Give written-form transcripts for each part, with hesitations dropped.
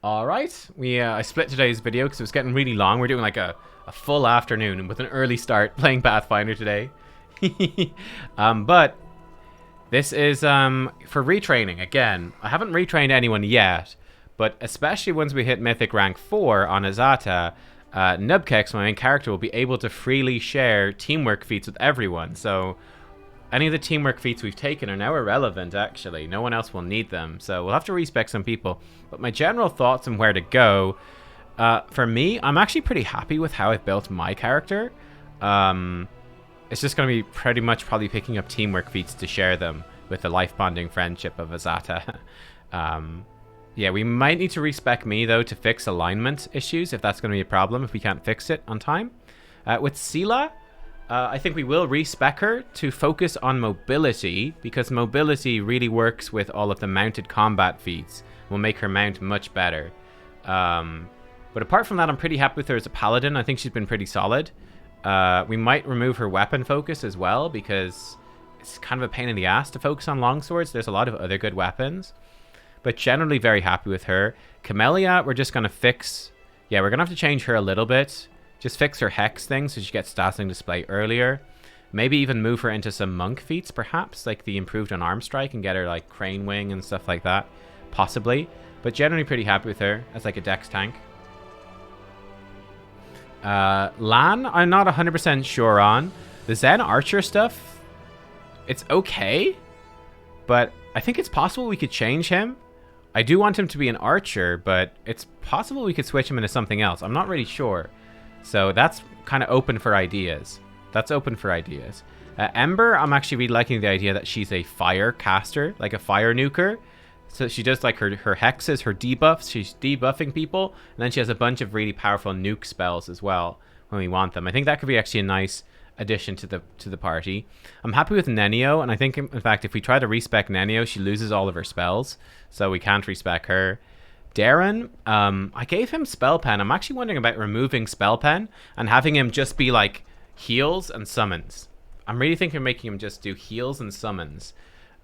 Alright, I split today's video because it was getting really long. We're doing like a full afternoon with an early start playing Pathfinder today. But this is for retraining. Again, I haven't retrained anyone yet, but especially once we hit Mythic Rank 4 on Azata, Nubkeks, my main character, will be able to freely share teamwork feats with everyone. So any of the teamwork feats we've taken are now irrelevant, actually. No one else will need them, so we'll have to respec some people. But my general thoughts on where to go, for me, I'm actually pretty happy with how I've built my character. It's just going to be pretty much probably picking up teamwork feats to share them with the life-bonding friendship of Azata. Yeah, we might need to respec me, though, to fix alignment issues, if that's going to be a problem, if we can't fix it on time. With Sela, I think we will respec her to focus on mobility, because mobility really works with all of the mounted combat feats. Will make her mount much better. But apart from that, I'm pretty happy with her as a paladin. I think she's been pretty solid. We might remove her weapon focus as well, because it's kind of a pain in the ass to focus on longswords. There's a lot of other good weapons. But generally very happy with her. Camellia, we're just going to fix... Yeah, we're going to have to change her a little bit. Just fix her hex thing so she gets dazzling display earlier. Maybe even move her into some monk feats, perhaps, like the improved on arm strike, and get her like crane wing and stuff like that, possibly. But generally pretty happy with her as like a dex tank. Lan, I'm not 100% sure on. The Zen Archer stuff, it's okay, but I think it's possible we could change him. I do want him to be an archer, but it's possible we could switch him into something else. I'm not really sure. So that's kind of open for ideas. That's open for ideas. Ember, I'm actually really liking the idea that she's a fire caster, like a fire nuker. So she does like her hexes, her debuffs. She's debuffing people. And then she has a bunch of really powerful nuke spells as well when we want them. I think that could be actually a nice addition to the party. I'm happy with Nenio. And I think, in fact, if we try to respec Nenio, she loses all of her spells. So we can't respec her. Darren, I gave him Spell Pen. I'm actually wondering about removing Spell Pen and having him just be like heals and summons. I'm really thinking of making him just do heals and summons.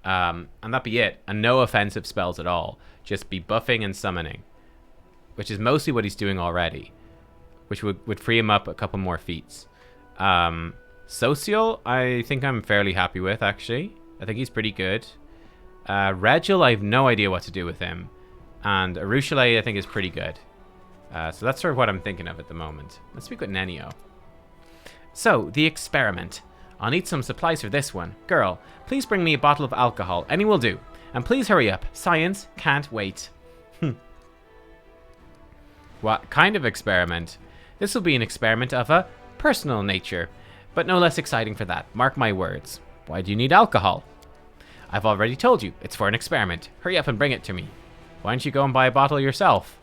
And that'd be it. And no offensive spells at all. Just be buffing and summoning. Which is mostly what he's doing already. Which would free him up a couple more feats. Social, I think I'm fairly happy with, actually. I think he's pretty good. Regil, I have no idea what to do with him. And Arueshalae, I think, is pretty good. So that's sort of what I'm thinking of at the moment. Let's speak with Nenio. So, the experiment. I'll need some supplies for this one. Girl, please bring me a bottle of alcohol. Any will do. And please hurry up. Science can't wait. What kind of experiment? This will be an experiment of a personal nature. But no less exciting for that. Mark my words. Why do you need alcohol? I've already told you. It's for an experiment. Hurry up and bring it to me. Why don't you go and buy a bottle yourself?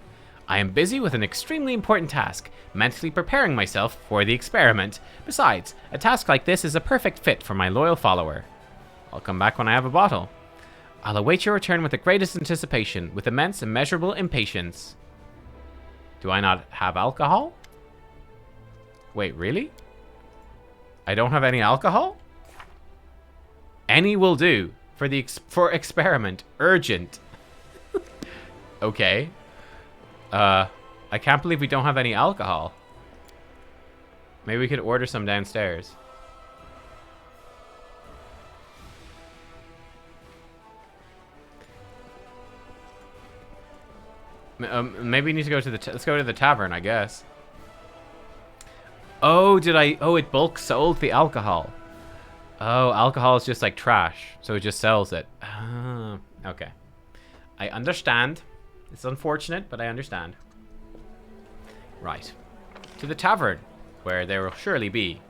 I am busy with an extremely important task, mentally preparing myself for the experiment. Besides, a task like this is a perfect fit for my loyal follower. I'll come back when I have a bottle. I'll await your return with the greatest anticipation, with immense immeasurable impatience. Do I not have alcohol? Wait, really? I don't have any alcohol? Any will do. For experiment. Urgent. Okay. I can't believe we don't have any alcohol. Maybe we could order some downstairs. Maybe we need to go to the... Let's go to the tavern, I guess. Oh, Oh, it bulk sold the alcohol. Oh, alcohol is just like trash. So it just sells it. Ah, okay. I understand. It's unfortunate, but I understand. Right. To the tavern, where there will surely be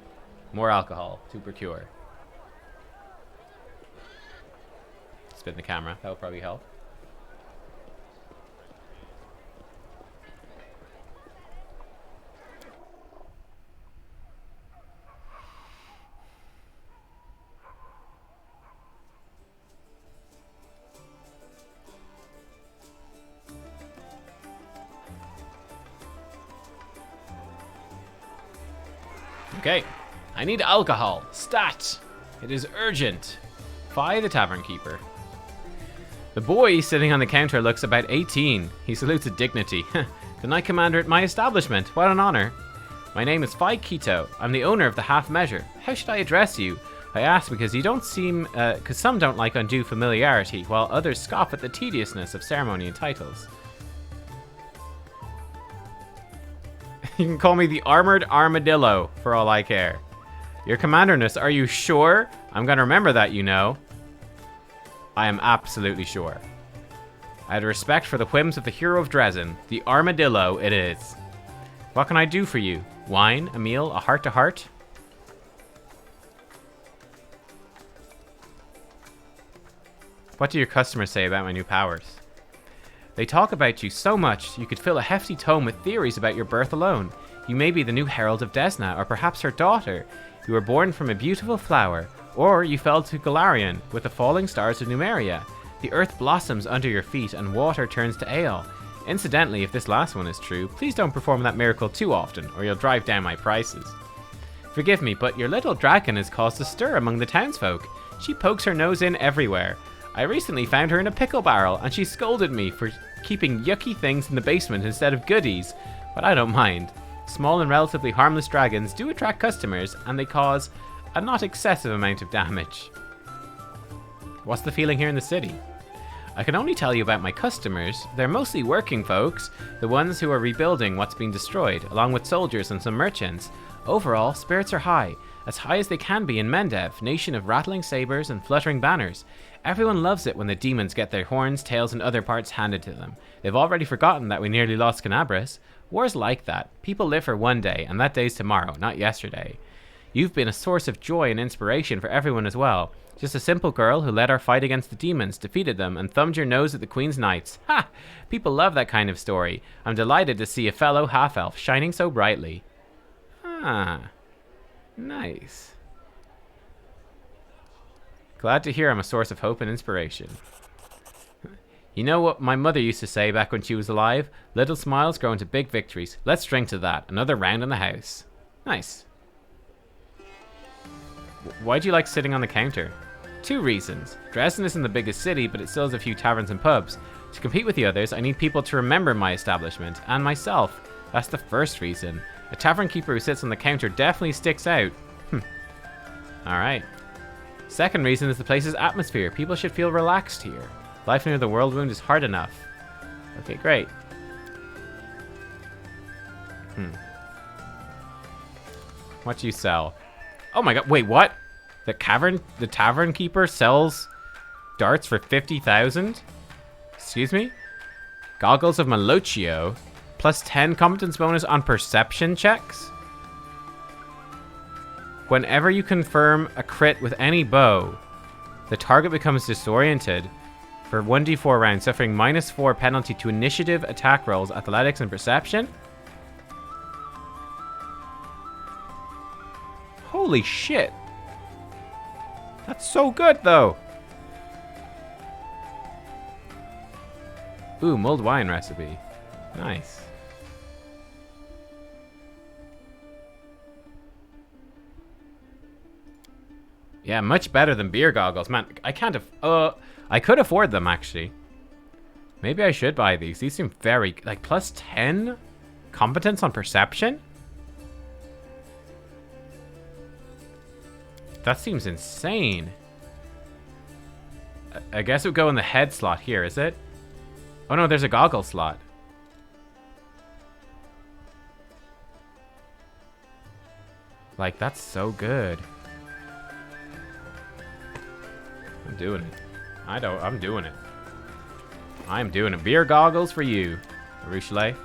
more alcohol to procure. Spin the camera. That will probably help. Okay. I need alcohol. Stat. It is urgent. By the tavern keeper. The boy sitting on the counter looks about 18. He salutes with dignity. The Knight Commander at my establishment. What an honor. My name is Fai Kito. I'm the owner of the Half Measure. How should I address you? I ask because you don't seem, because some don't like undue familiarity, while others scoff at the tediousness of ceremony and titles. You can call me the Armored Armadillo, for all I care. Your Commanderness, are you sure? I'm gonna remember that, you know. I am absolutely sure. I had respect for the whims of the hero of Drezen. The Armadillo it is. What can I do for you? Wine, a meal, a heart-to-heart? What do your customers say about my new powers? They talk about you so much, you could fill a hefty tome with theories about your birth alone. You may be the new herald of Desna, or perhaps her daughter. You were born from a beautiful flower, or you fell to Golarion with the falling stars of Numeria. The earth blossoms under your feet and water turns to ale. Incidentally, if this last one is true, please don't perform that miracle too often, or you'll drive down my prices. Forgive me, but your little dragon has caused a stir among the townsfolk. She pokes her nose in everywhere. I recently found her in a pickle barrel, and she scolded me for keeping yucky things in the basement instead of goodies, but I don't mind. Small and relatively harmless dragons do attract customers, and they cause a not excessive amount of damage. What's the feeling here in the city? I can only tell you about my customers. They're mostly working folks, the ones who are rebuilding what's been destroyed, along with soldiers and some merchants. Overall, spirits are high as they can be in Mendev, nation of rattling sabers and fluttering banners. Everyone loves it when the demons get their horns, tails, and other parts handed to them. They've already forgotten that we nearly lost Canabras. War's like that. People live for one day, and that day's tomorrow, not yesterday. You've been a source of joy and inspiration for everyone as well. Just a simple girl who led our fight against the demons, defeated them, and thumbed your nose at the Queen's Knights. Ha! People love that kind of story. I'm delighted to see a fellow half-elf shining so brightly. Ah. Nice. Glad to hear I'm a source of hope and inspiration. You know what my mother used to say back when she was alive? Little smiles grow into big victories. Let's drink to that. Another round in the house. Nice. Why do you like sitting on the counter? 2 reasons. Drezen isn't the biggest city, but it still has a few taverns and pubs. To compete with the others, I need people to remember my establishment, and myself. That's the first reason. A tavern keeper who sits on the counter definitely sticks out. Alright. Second reason is the place's atmosphere. People should feel relaxed here. Life near the World Wound is hard enough. Okay, great. What do you sell? Oh my god, wait, what? The tavern keeper sells darts for 50,000? Excuse me? Goggles of Malocchio, plus 10 competence bonus on perception checks? Whenever you confirm a crit with any bow, the target becomes disoriented for 1d4 rounds, suffering -4 penalty to initiative, attack rolls, athletics, and perception? Holy shit. That's so good, though. Ooh, mulled wine recipe. Nice. Yeah, much better than beer goggles. Man, I can't I could afford them, actually. Maybe I should buy these. These seem very... Like, plus 10 competence on perception? That seems insane. I guess it would go in the head slot here, is it? Oh no, there's a goggle slot. Like, that's so good. I'm doing it. I'm doing it. I'm doing it. Beer goggles for you, Arueshalae.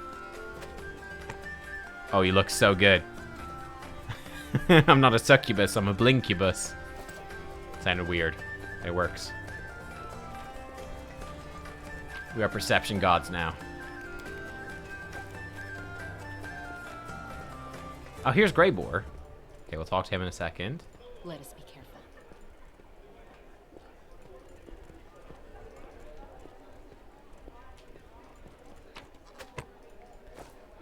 Oh, you look so good. I'm not a succubus, I'm a blinkubus. Sounded weird. It works. We are perception gods now. Oh, here's Greybor. Okay, we'll talk to him in a second. Let us be careful.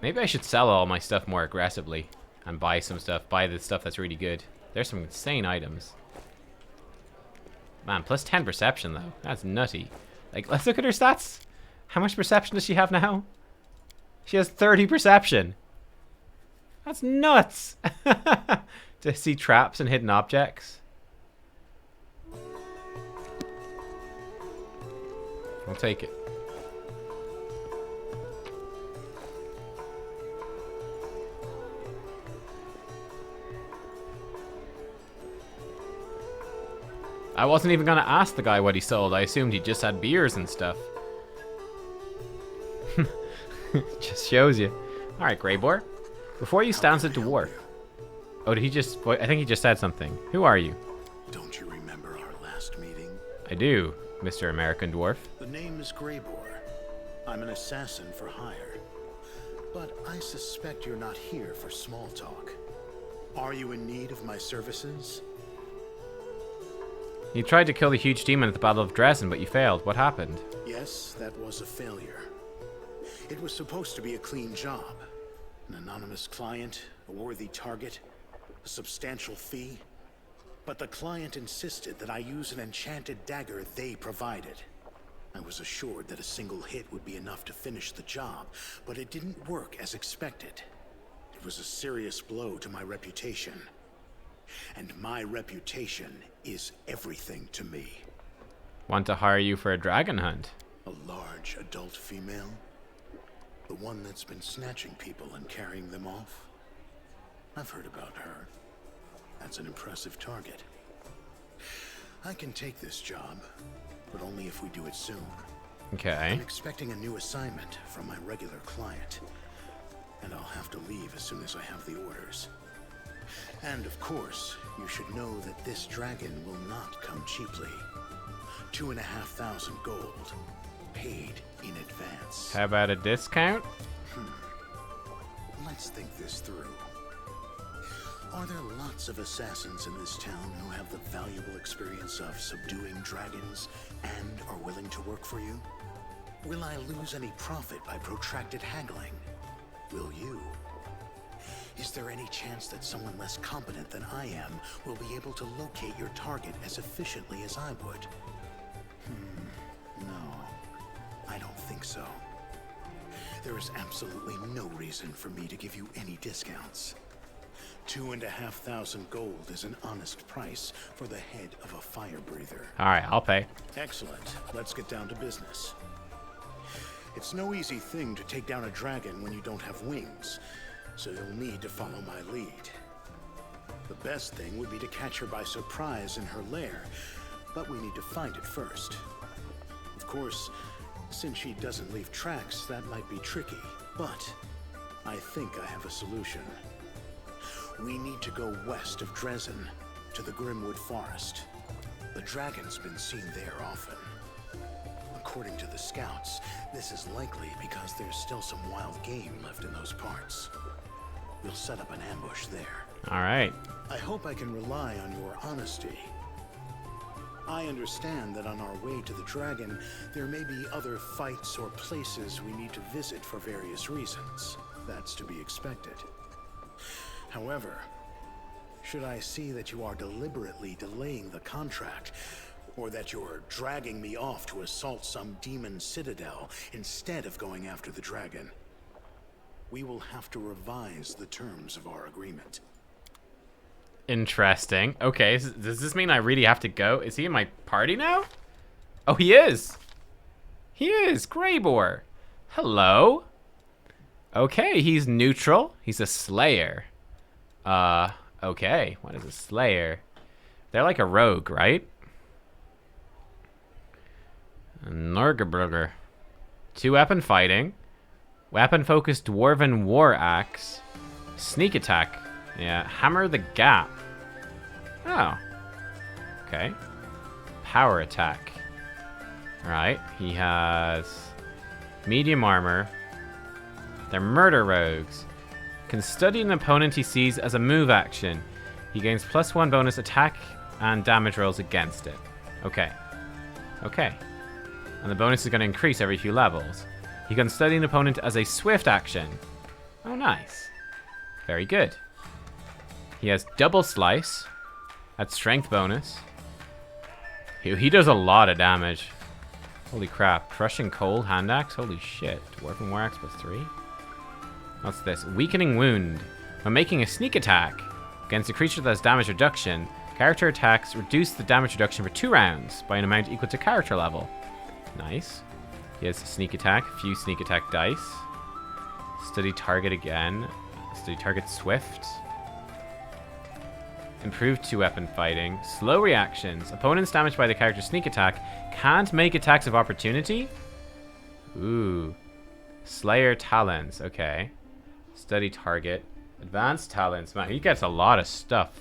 Maybe I should sell all my stuff more aggressively and buy some stuff. Buy the stuff that's really good. There's some insane items. Man, plus 10 perception though. That's nutty. Like, let's look at her stats. How much perception does she have now? She has 30 perception. That's nuts. To see traps and hidden objects. I'll take it. I wasn't even going to ask the guy what he sold. I assumed he just had beers and stuff. Just shows you. Alright, Greybor. Before you stands a dwarf. Oh, did he just... I think he just said something. Who are you? Don't you remember our last meeting? I do, Mr. American Dwarf. The name is Greybor. I'm an assassin for hire. But I suspect you're not here for small talk. Are you in need of my services? You tried to kill the huge demon at the Battle of Drezen, but you failed. What happened? Yes, that was a failure. It was supposed to be a clean job. An anonymous client, a worthy target, a substantial fee. But the client insisted that I use an enchanted dagger they provided. I was assured that a single hit would be enough to finish the job, but it didn't work as expected. It was a serious blow to my reputation. And my reputation is everything to me. Want to hire you for a dragon hunt? A large adult female? The one that's been snatching people and carrying them off? I've heard about her. That's an impressive target. I can take this job, but only if we do it soon. Okay. I'm expecting a new assignment from my regular client, and I'll have to leave as soon as I have the orders. And of course, you should know that this dragon will not come cheaply. 2,500 gold, paid in advance. How about a discount? Let's think this through. Are there lots of assassins in this town who have the valuable experience of subduing dragons and are willing to work for you? Will I lose any profit by protracted haggling? Will you? Is there any chance that someone less competent than I am will be able to locate your target as efficiently as I would? No, I don't think so. There is absolutely no reason for me to give you any discounts. 2,500 gold is an honest price for the head of a fire breather. Alright, I'll pay. Excellent. Let's get down to business. It's no easy thing to take down a dragon when you don't have wings, so you'll need to follow my lead. The best thing would be to catch her by surprise in her lair, but we need to find it first. Of course, since she doesn't leave tracks, that might be tricky, but I think I have a solution. We need to go west of Drezen, to the Grimwood Forest. The dragon's been seen there often. According to the scouts, this is likely because there's still some wild game left in those parts. We'll set up an ambush there. Alright. I hope I can rely on your honesty. I understand that on our way to the dragon, there may be other fights or places we need to visit for various reasons. That's to be expected. However, should I see that you are deliberately delaying the contract, or that you're dragging me off to assault some demon citadel instead of going after the dragon, we will have to revise the terms of our agreement. Interesting. Okay, does this mean I really have to go? Is he in my party now? Oh, he is. He is. Greybor. Hello. Okay, he's neutral. He's a slayer. Okay. What is a slayer? They're like a rogue, right? Norgeburger. 2-weapon fighting. Weapon-focused dwarven war axe. Sneak attack. Yeah, hammer the gap. Oh. Okay. Power attack. Right. He has medium armor. They're murder rogues. Can study an opponent he sees as a move action. He gains +1 bonus attack and damage rolls against it. Okay. Okay. And the bonus is going to increase every few levels. He can study an opponent as a swift action. Oh, nice. Very good. He has double slice. That's strength bonus. He does a lot of damage. Holy crap. Crushing Cold Hand Axe? Holy shit. Dwarven War Axe +3? What's this? Weakening Wound. When making a sneak attack against a creature that has damage reduction, character attacks reduce the damage reduction for 2 rounds by an amount equal to character level. Nice. He has a sneak attack, a few sneak attack dice. Study target again. Study target swift. Improved 2-weapon fighting. Slow reactions. Opponents damaged by the character's sneak attack can't make attacks of opportunity. Ooh. Slayer talents. Okay. Study target. Advanced talents. Man, he gets a lot of stuff.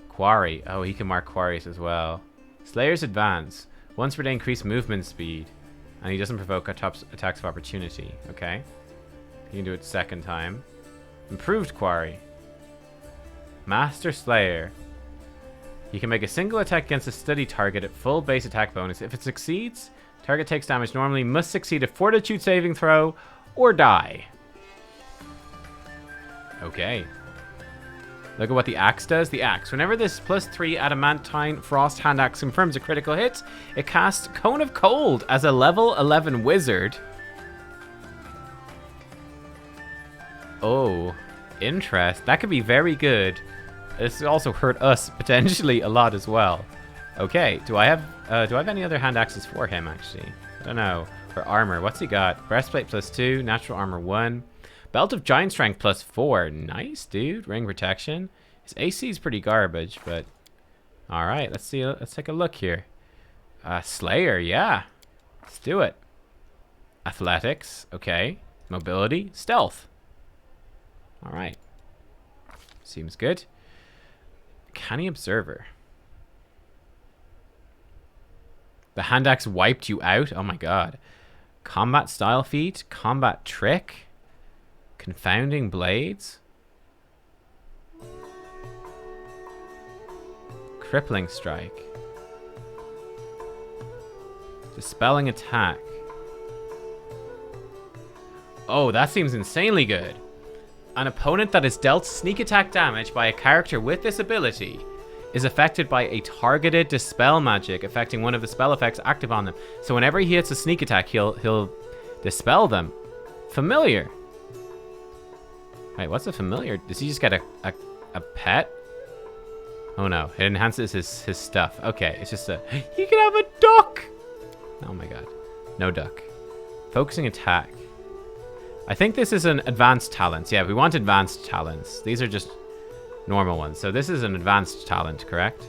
Quarry. Oh, he can mark quarries as well. Slayer's advance. Once per day increase movement speed. And he doesn't provoke attacks of opportunity. Okay. He can do it second time. Improved quarry. Master Slayer. He can make a single attack against a study target at full base attack bonus. If it succeeds, target takes damage normally, must succeed a fortitude saving throw, or die. Okay. Look at what the axe does. The axe. Whenever this +3 adamantine frost hand axe confirms a critical hit, it casts Cone of Cold as a level 11 wizard. Oh, interest. That could be very good. This also hurt us potentially a lot as well. Okay, do I have any other hand axes for him actually? I don't know. For armor, what's he got? Breastplate +2, natural armor 1. Belt of Giant Strength +4. Nice, dude. Ring protection. His AC is pretty garbage, but all right. Let's see. Let's take a look here. Slayer, yeah. Let's do it. Athletics, okay. Mobility, stealth. All right. Seems good. Canny Observer. The hand axe wiped you out. Oh my god. Combat style feat, combat trick. Confounding blades. Crippling strike. Dispelling attack. Oh, that seems insanely good. An opponent that is dealt sneak attack damage by a character with this ability is affected by a targeted dispel magic affecting one of the spell effects active on them. So whenever he hits a sneak attack, he'll dispel them. Familiar. Wait, what's a familiar? Does he just get a pet? Oh no, it enhances his stuff. Okay, it's just he can have a duck! Oh my god. No duck. Focusing attack. I think this is an advanced talent. Yeah, we want advanced talents. These are just normal ones. So this is an advanced talent, correct?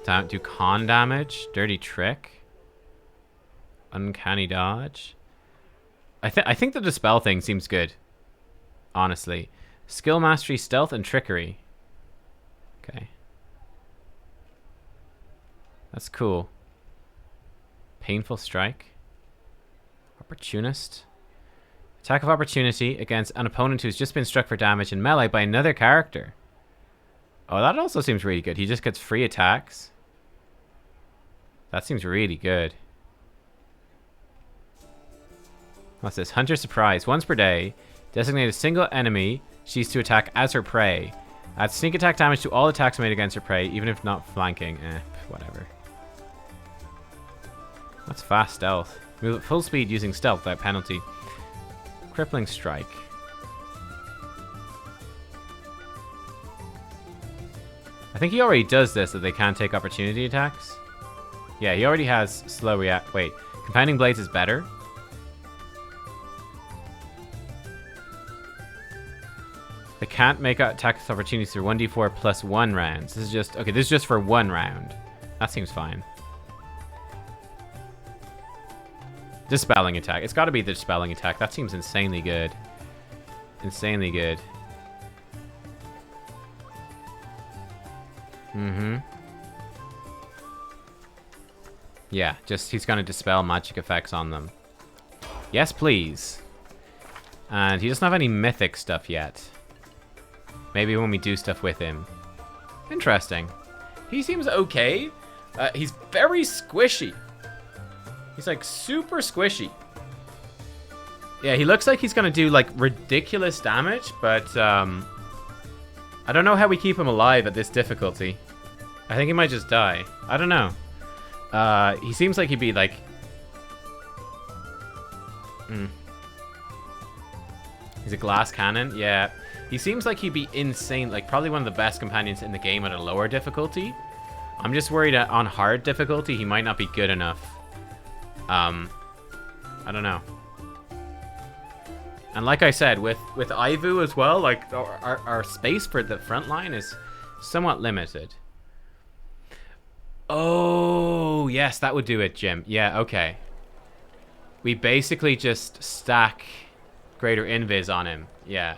Do con damage, dirty trick, uncanny dodge. I think the dispel thing seems good, honestly. Skill mastery, stealth, and trickery. Okay. That's cool. Painful strike. Opportunist. Attack of opportunity against an opponent who's just been struck for damage in melee by another character. Oh, that also seems really good. He just gets free attacks. That seems really good. What's this? Hunter Surprise. Once per day, designate a single enemy she's to attack as her prey. Add sneak attack damage to all attacks made against her prey, even if not flanking. Whatever. That's fast stealth. Move at full speed using stealth without penalty. Crippling strike. I think he already does this, that they can't take opportunity attacks. Yeah, he already has slow react. Wait, Confounding Blades is better? They can't make attacks opportunities through 1d4 plus 1 rounds. This is just... Okay, this is just for 1 round. That seems fine. Dispelling attack. It's got to be the dispelling attack. That seems insanely good. Insanely good. Mm-hmm. Yeah, just he's going to dispel magic effects on them. Yes, please. And he doesn't have any mythic stuff yet. Maybe when we do stuff with him. Interesting. He seems okay. He's very squishy. He's like super squishy. Yeah, he looks like he's gonna do like ridiculous damage, but I don't know how we keep him alive at this difficulty. I think he might just die. I don't know. He seems like he'd be like... He's a glass cannon? Yeah. He seems like he'd be insane, like probably one of the best companions in the game at a lower difficulty. I'm just worried that on hard difficulty he might not be good enough. I don't know. And like I said, with Ivu as well, like our space for the front line is somewhat limited. Oh, yes, that would do it, Jim. Yeah, okay. We basically just stack Greater Invis on him. Yeah.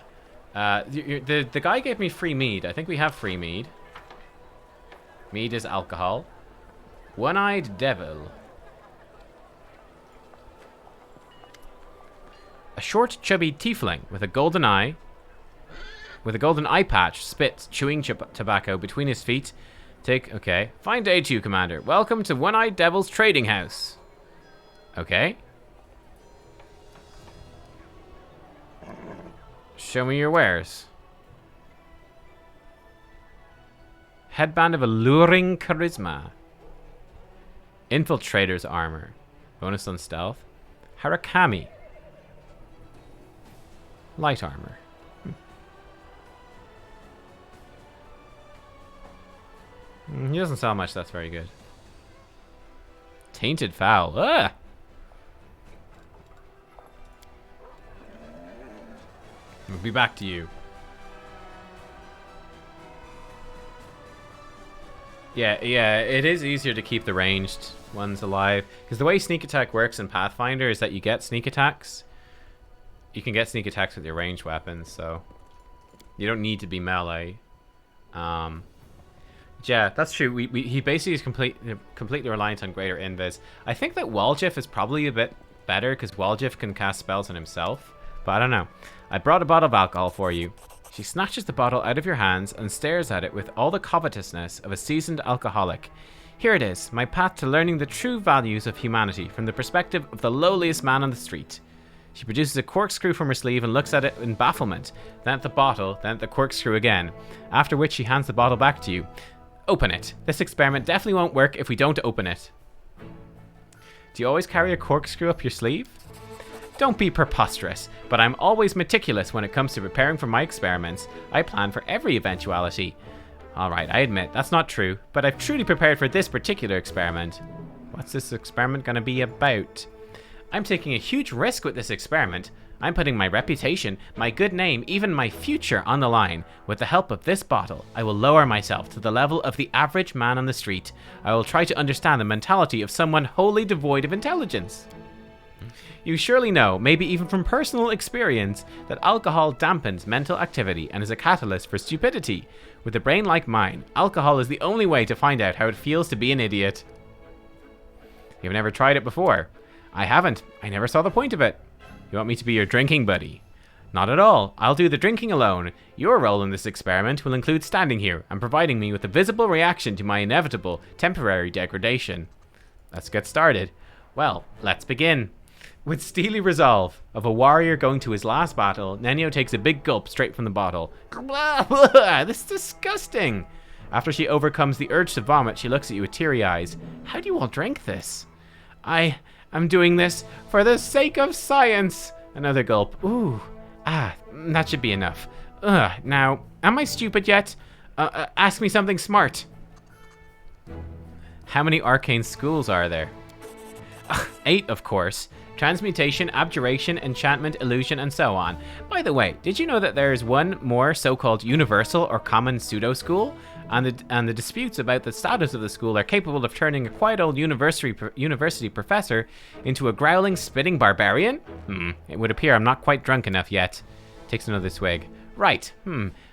The guy gave me free mead. I think we have free mead. Mead is alcohol. One-eyed devil. A short, chubby tiefling with a golden eye. With a golden eye patch, spits, chewing tobacco between his feet. Okay. Fine day to you, Commander. Welcome to One-Eyed Devil's Trading House. Okay. Show me your wares. Headband of alluring charisma. Infiltrator's armor. Bonus on stealth. Harakami. Light armor. He doesn't sell much, that's very good. Tainted fowl. Ugh! We'll be back to you. Yeah, it is easier to keep the ranged ones alive. Because the way sneak attack works in Pathfinder is that you get sneak attacks. You can get sneak attacks with your ranged weapons, so you don't need to be melee. Yeah, that's true. He basically is completely reliant on Greater Invis. I think that Waljif is probably a bit better because Waljif can cast spells on himself. But I don't know. I brought a bottle of alcohol for you. She snatches the bottle out of your hands and stares at it with all the covetousness of a seasoned alcoholic. Here it is, my path to learning the true values of humanity from the perspective of the lowliest man on the street. She produces a corkscrew from her sleeve and looks at it in bafflement, then at the bottle, then at the corkscrew again, after which she hands the bottle back to you. Open it. This experiment definitely won't work if we don't open it. Do you always carry a corkscrew up your sleeve? Don't be preposterous, but I'm always meticulous when it comes to preparing for my experiments. I plan for every eventuality. Alright, I admit, that's not true, but I've truly prepared for this particular experiment. What's this experiment gonna be about? I'm taking a huge risk with this experiment. I'm putting my reputation, my good name, even my future on the line. With the help of this bottle, I will lower myself to the level of the average man on the street. I will try to understand the mentality of someone wholly devoid of intelligence. You surely know, maybe even from personal experience, that alcohol dampens mental activity and is a catalyst for stupidity. With a brain like mine, alcohol is the only way to find out how it feels to be an idiot. You've never tried it before? I haven't. I never saw the point of it. You want me to be your drinking buddy? Not at all. I'll do the drinking alone. Your role in this experiment will include standing here and providing me with a visible reaction to my inevitable, temporary degradation. Let's get started. Well, let's begin. With steely resolve of a warrior going to his last battle, Nenio takes a big gulp straight from the bottle. This is disgusting. After she overcomes the urge to vomit, she looks at you with teary eyes. How do you all drink this? I'm doing this for the sake of science. Another gulp. Ooh. That should be enough. Now, am I stupid yet? Ask me something smart. How many arcane schools are there? 8, of course. Transmutation, abjuration, enchantment, illusion, and so on. By the way, did you know that there is one more so-called universal or common pseudo-school? And the disputes about the status of the school are capable of turning a quiet old university professor into a growling, spitting barbarian? It would appear I'm not quite drunk enough yet. Takes another swig. Right,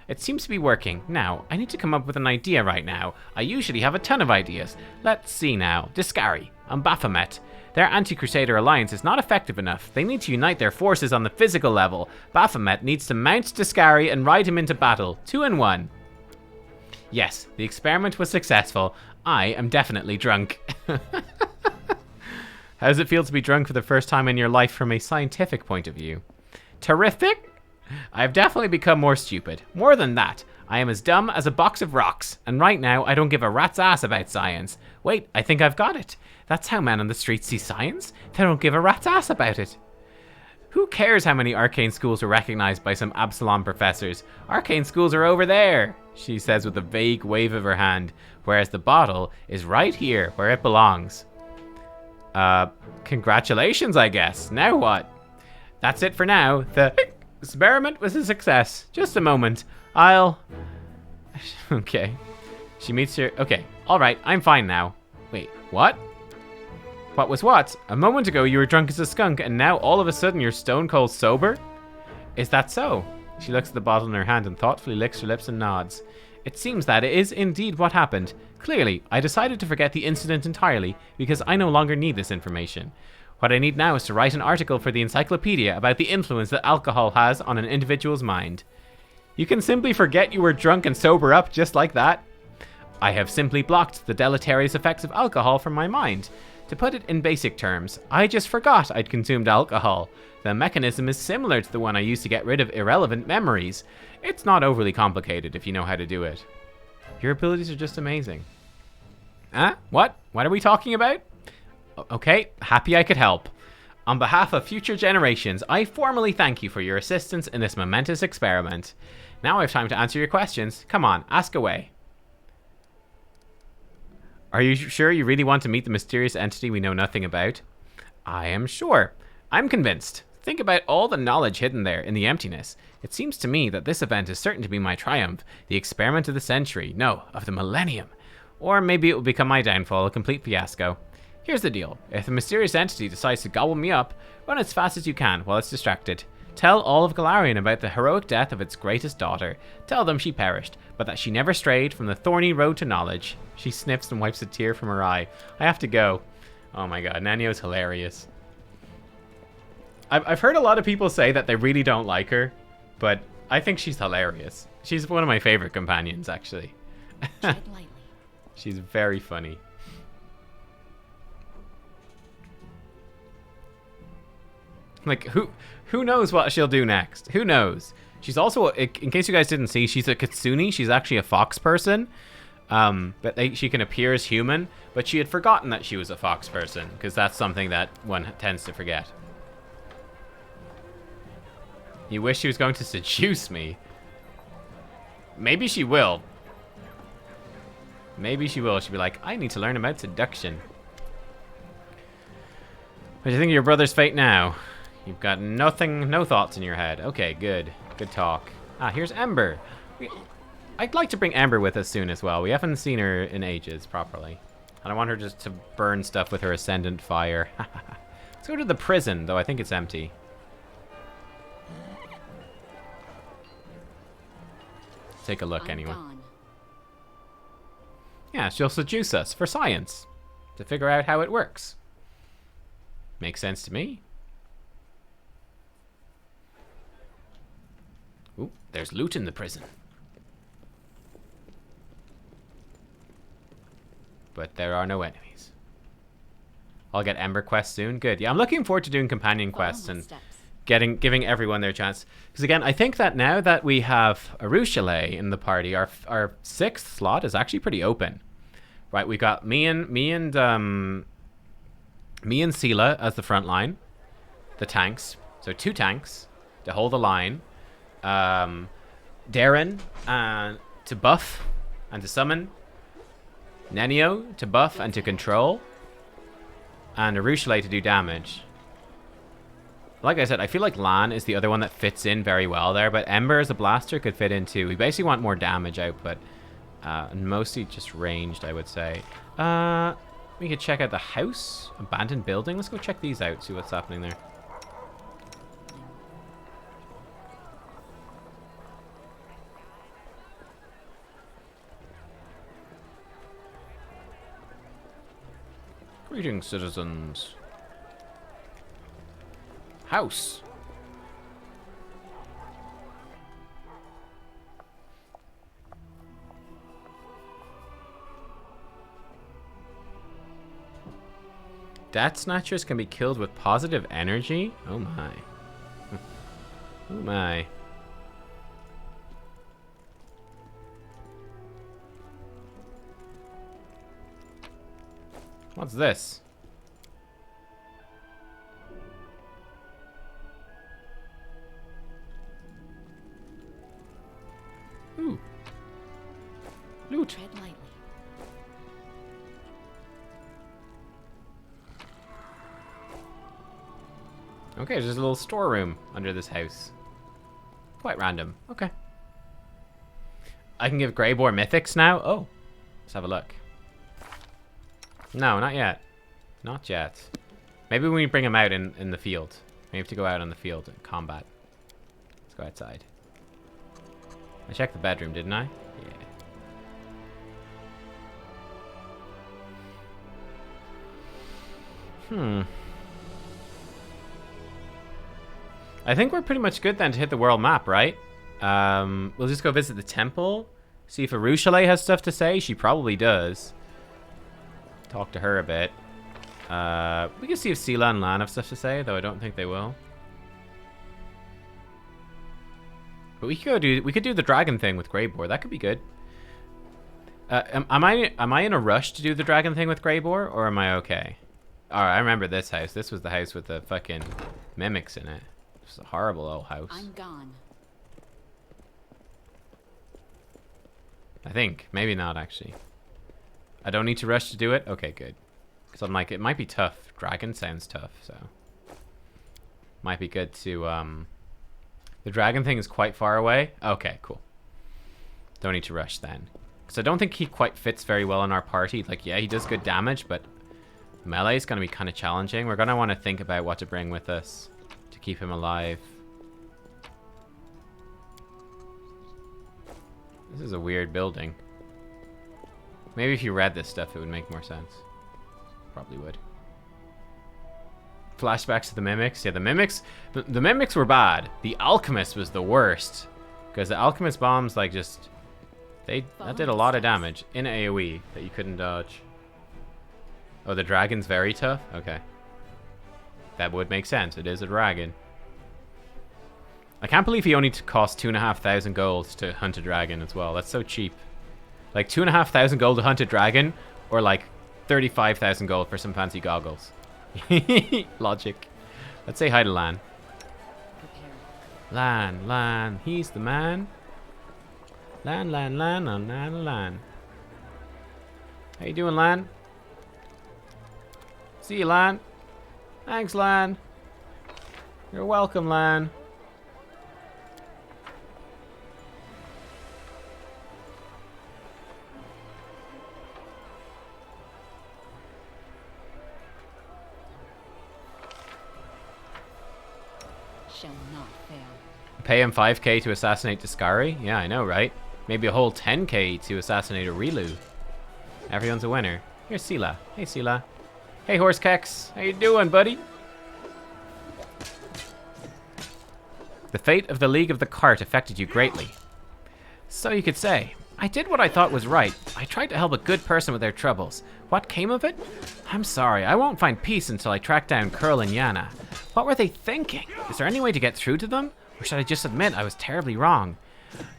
it seems to be working. Now, I need to come up with an idea right now. I usually have a ton of ideas. Let's see now. Discari and Baphomet. Their anti-Crusader alliance is not effective enough. They need to unite their forces on the physical level. Baphomet needs to mount Discari and ride him into battle. 2 in 1. Yes, the experiment was successful. I am definitely drunk. How does it feel to be drunk for the first time in your life from a scientific point of view? Terrific? I've definitely become more stupid. More than that, I am as dumb as a box of rocks, and right now I don't give a rat's ass about science. Wait, I think I've got it. That's how men on the streets see science. They don't give a rat's ass about it. Who cares how many arcane schools were recognized by some Absalom professors? Arcane schools are over there, she says with a vague wave of her hand, whereas the bottle is right here where it belongs. Congratulations, I guess. Now what? That's it for now. The experiment was a success. Just a moment. Okay. She meets her... Okay. Alright, I'm fine now. Wait, what? What was what? A moment ago you were drunk as a skunk, and now all of a sudden you're stone cold sober? Is that so? She looks at the bottle in her hand and thoughtfully licks her lips and nods. It seems that it is indeed what happened. Clearly, I decided to forget the incident entirely because I no longer need this information. What I need now is to write an article for the encyclopedia about the influence that alcohol has on an individual's mind. You can simply forget you were drunk and sober up just like that. I have simply blocked the deleterious effects of alcohol from my mind. To put it in basic terms, I just forgot I'd consumed alcohol. The mechanism is similar to the one I used to get rid of irrelevant memories. It's not overly complicated if you know how to do it. Your abilities are just amazing. Huh? What? What are we talking about? Okay, happy I could help. On behalf of future generations, I formally thank you for your assistance in this momentous experiment. Now I have time to answer your questions. Come on, ask away. Are you sure you really want to meet the mysterious entity we know nothing about? I am sure. I'm convinced. Think about all the knowledge hidden there in the emptiness. It seems to me that this event is certain to be my triumph, the experiment of the century, no, of the millennium. Or maybe it will become my downfall, a complete fiasco. Here's the deal. If the mysterious entity decides to gobble me up, run as fast as you can while it's distracted. Tell all of Galarian about the heroic death of its greatest daughter. Tell them she perished, but that she never strayed from the thorny road to knowledge. She sniffs and wipes a tear from her eye. I have to go. Oh my god, Nenio's hilarious. I've heard a lot of people say that they really don't like her, but I think she's hilarious. She's one of my favorite companions, actually. She's very funny. Like, who knows what she'll do next? Who knows? She's also, in case you guys didn't see, she's a kitsune. She's actually a fox person. But she can appear as human, but she had forgotten that she was a fox person, because that's something that one tends to forget. You wish she was going to seduce me. Maybe she will. Maybe she will. She'll be like, I need to learn about seduction. What do you think of your brother's fate now? You've got nothing, no thoughts in your head. Okay, good. Good talk. Ah, here's Ember. I'd like to bring Ember with us soon as well. We haven't seen her in ages properly. And I want her just to burn stuff with her ascendant fire. Let's go to the prison, though I think it's empty. Take a look anyway. Yeah, she'll seduce us for science. To figure out how it works. Makes sense to me. Ooh, there's loot in the prison. But there are no enemies. I'll get Ember quests soon. Good. Yeah, I'm looking forward to doing companion quests and giving everyone their chance. Because again, I think that now that we have Arueshalae in the party, our 6th slot is actually pretty open. Right, we got me and Sela as the front line, the tanks. So 2 tanks to hold the line. Darren to buff and to summon. Nenio to buff and to control. And Arueshalae to do damage. Like I said, I feel like Lan is the other one that fits in very well there, but Ember as a blaster could fit in too. We basically want more damage output. And mostly just ranged, I would say. We could check out the house. Abandoned building. Let's go check these out, see what's happening there. Greetings, citizens. House. Death Snatchers can be killed with positive energy? Oh my. Oh my. What's this? Ooh. Loot. Tread lightly. Okay, there's a little storeroom under this house. Quite random. Okay. I can give Greybor mythics now? Oh. Let's have a look. No, not yet. Not yet. Maybe when we bring him out in the field. We have to go out on the field and combat. Let's go outside. I checked the bedroom, didn't I? Yeah. I think we're pretty much good then to hit the world map, right? We'll just go visit the temple. See if Arueshalae has stuff to say. She probably does. Talk to her a bit. We can see if Sela and Lan have stuff to say, though I don't think they will. But we could do the dragon thing with Greybor. That could be good. Am I in a rush to do the dragon thing with Greybor, or am I okay? Alright, I remember this house. This was the house with the fucking mimics in it. It's a horrible old house. I'm gone. I think. Maybe not, actually. I don't need to rush to do it? Okay, good. Because I'm like, it might be tough. Dragon sounds tough, so... Might be good to, The dragon thing is quite far away? Okay, cool. Don't need to rush then. Because I don't think he quite fits very well in our party. Like, yeah, he does good damage, but... Melee is going to be kind of challenging. We're going to want to think about what to bring with us to keep him alive. This is a weird building. Maybe if you read this stuff, it would make more sense. Probably would. Flashbacks to the mimics. Yeah, the mimics. The mimics were bad. The alchemist was the worst, because the alchemist bombs like just that did a lot of damage in AOE that you couldn't dodge. Oh, the dragon's very tough? Okay. That would make sense. It is a dragon. I can't believe he only cost 2,500 gold to hunt a dragon as well. That's so cheap. Like 2,500 gold to hunt a dragon, or like 35,000 gold for some fancy goggles. Logic. Let's say hi to Lan. Lan, he's the man. Lan, Lan. How you doing, Lan? See you, Lan. Thanks, Lan. You're welcome, Lan. Shall not fail. Pay him 5k to assassinate Discari? Yeah, I know, right? Maybe a whole 10k to assassinate Aurelu. Everyone's a winner. Here's Sela. Hey, Sela. Hey, Horsekeks. How you doing, buddy? The fate of the League of the Cart affected you greatly. So you could say. I did what I thought was right. I tried to help a good person with their troubles. What came of it? I'm sorry. I won't find peace until I track down Curl and Yana. What were they thinking? Is there any way to get through to them? Or should I just admit I was terribly wrong?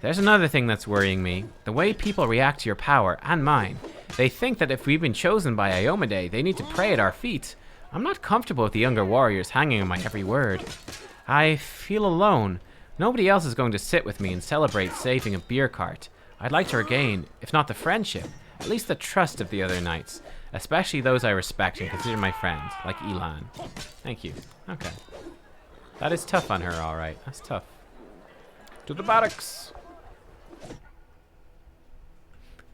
There's another thing that's worrying me. The way people react to your power, and mine. They think that if we've been chosen by Iomade, they need to pray at our feet. I'm not comfortable with the younger warriors hanging on my every word. I feel alone. Nobody else is going to sit with me and celebrate saving a beer cart. I'd like to regain, if not the friendship, at least the trust of the other knights, especially those I respect and consider my friends, like Elan. Thank you. Okay. That is tough on her, alright. That's tough. To the barracks!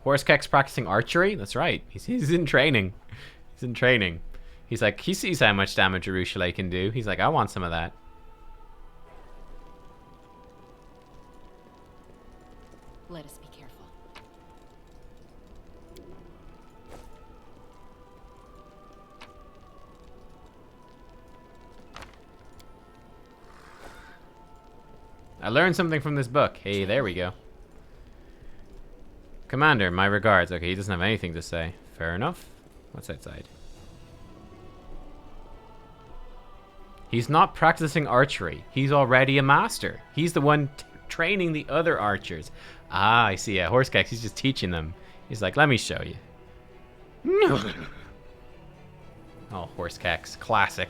Horsekeks practicing archery? That's right. He's in training. He's in training. He's like, he sees how much damage Arueshalae can do. He's like, I want some of that. Let us be careful. I learned something from this book. Hey, there we go. Commander, my regards. Okay, he doesn't have anything to say. Fair enough. What's outside? He's not practicing archery. He's already a master. He's the one training the other archers. Ah, I see. Yeah, Horsekeks, he's just teaching them. He's like, let me show you. Oh, horse keks. Classic.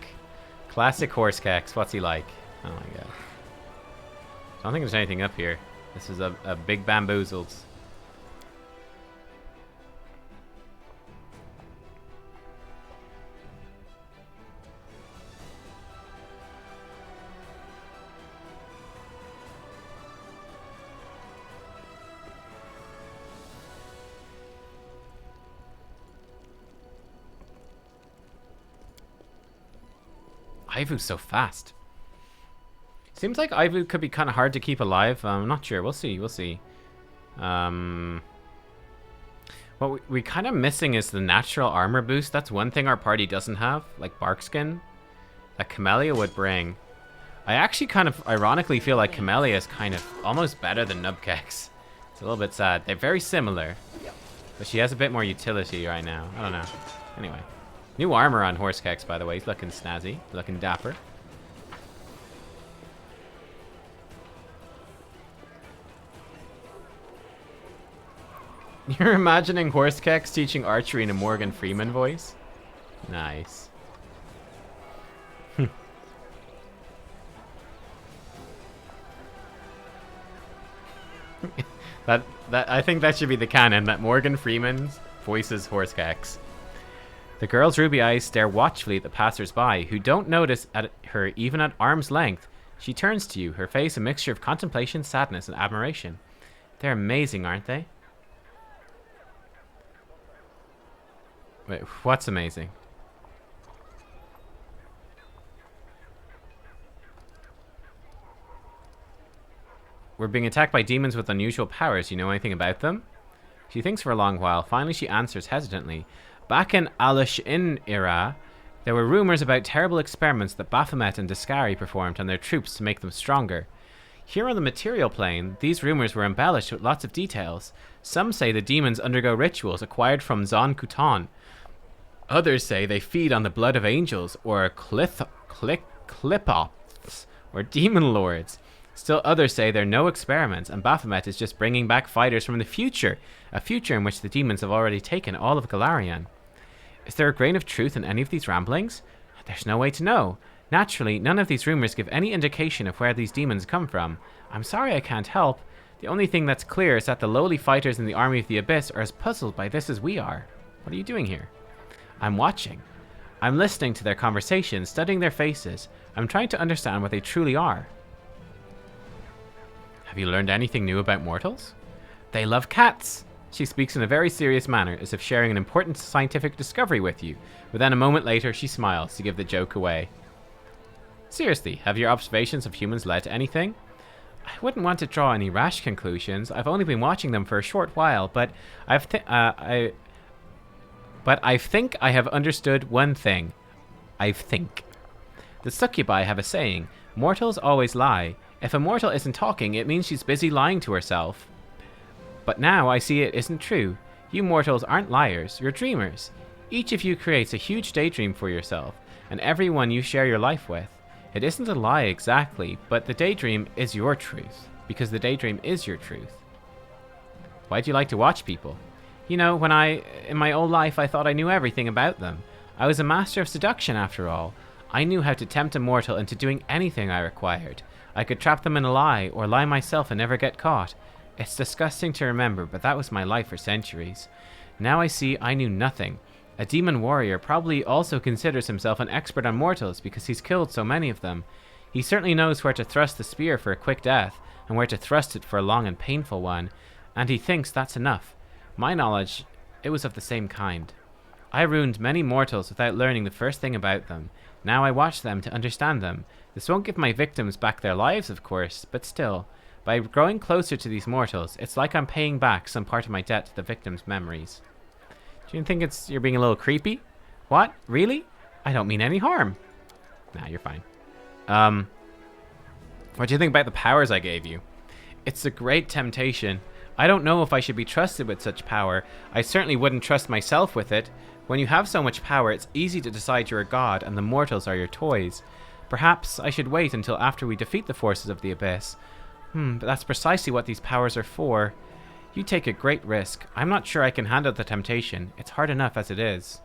Classic horse keks. What's he like? Oh my god. I don't think there's anything up here. This is a big bamboozled. Ivu's so fast. Seems like Ivu could be kind of hard to keep alive. I'm not sure. We'll see. We'll see. What we kind of missing is the natural armor boost. That's one thing our party doesn't have, like Barkskin, that Camellia would bring. I actually kind of ironically feel like Camellia is kind of almost better than Nubkeks. It's a little bit sad. They're very similar, but she has a bit more utility right now. I don't know. Anyway. New armor on Horsekeks, by the way. He's looking snazzy, looking dapper. You're imagining Horsekeks teaching archery in a Morgan Freeman voice? Nice. I think that should be the canon, that Morgan Freeman voices Horsekeks. The girl's ruby eyes stare watchfully at the passers-by, who don't notice at her even at arm's length. She turns to you, her face a mixture of contemplation, sadness, and admiration. They're amazing, aren't they? Wait, what's amazing? We're being attacked by demons with unusual powers. You know anything about them? She thinks for a long while. Finally, she answers hesitantly. Back in Arueshalae era, there were rumors about terrible experiments that Baphomet and Discari performed on their troops to make them stronger. Here on the material plane, these rumors were embellished with lots of details. Some say the demons undergo rituals acquired from Zon Kutan. Others say they feed on the blood of angels or clipops or demon lords. Still others say they're no experiments and Baphomet is just bringing back fighters from the future, a future in which the demons have already taken all of Galarian. Is there a grain of truth in any of these ramblings? There's no way to know. Naturally, none of these rumors give any indication of where these demons come from. I'm sorry I can't help. The only thing that's clear is that the lowly fighters in the army of the Abyss are as puzzled by this as we are. What are you doing here? I'm watching. I'm listening to their conversations, studying their faces. I'm trying to understand what they truly are. Have you learned anything new about mortals? They love cats. She speaks in a very serious manner, as if sharing an important scientific discovery with you, but then a moment later she smiles to give the joke away. Seriously, have your observations of humans led to anything? I wouldn't want to draw any rash conclusions. I've only been watching them for a short while, but I think I have understood one thing. I think. The succubi have a saying, mortals always lie. If a mortal isn't talking, it means she's busy lying to herself. But now I see it isn't true. You mortals aren't liars, you're dreamers. Each of you creates a huge daydream for yourself, and everyone you share your life with. It isn't a lie exactly, but the daydream is your truth, because the daydream is your truth. Why do you like to watch people? You know, in my old life, I thought I knew everything about them. I was a master of seduction after all. I knew how to tempt a mortal into doing anything I required. I could trap them in a lie, or lie myself and never get caught. It's disgusting to remember, but that was my life for centuries. Now I see I knew nothing. A demon warrior probably also considers himself an expert on mortals because he's killed so many of them. He certainly knows where to thrust the spear for a quick death, and where to thrust it for a long and painful one, and he thinks that's enough. My knowledge, it was of the same kind. I ruined many mortals without learning the first thing about them. Now I watch them to understand them. This won't give my victims back their lives, of course, but still, by growing closer to these mortals, it's like I'm paying back some part of my debt to the victims' memories. Do you think you're being a little creepy? What? Really? I don't mean any harm. Nah, you're fine. What do you think about the powers I gave you? It's a great temptation. I don't know if I should be trusted with such power. I certainly wouldn't trust myself with it. When you have so much power, it's easy to decide you're a god and the mortals are your toys. Perhaps I should wait until after we defeat the forces of the Abyss. But that's precisely what these powers are for. You take a great risk. I'm not sure I can handle the temptation. It's hard enough as it is.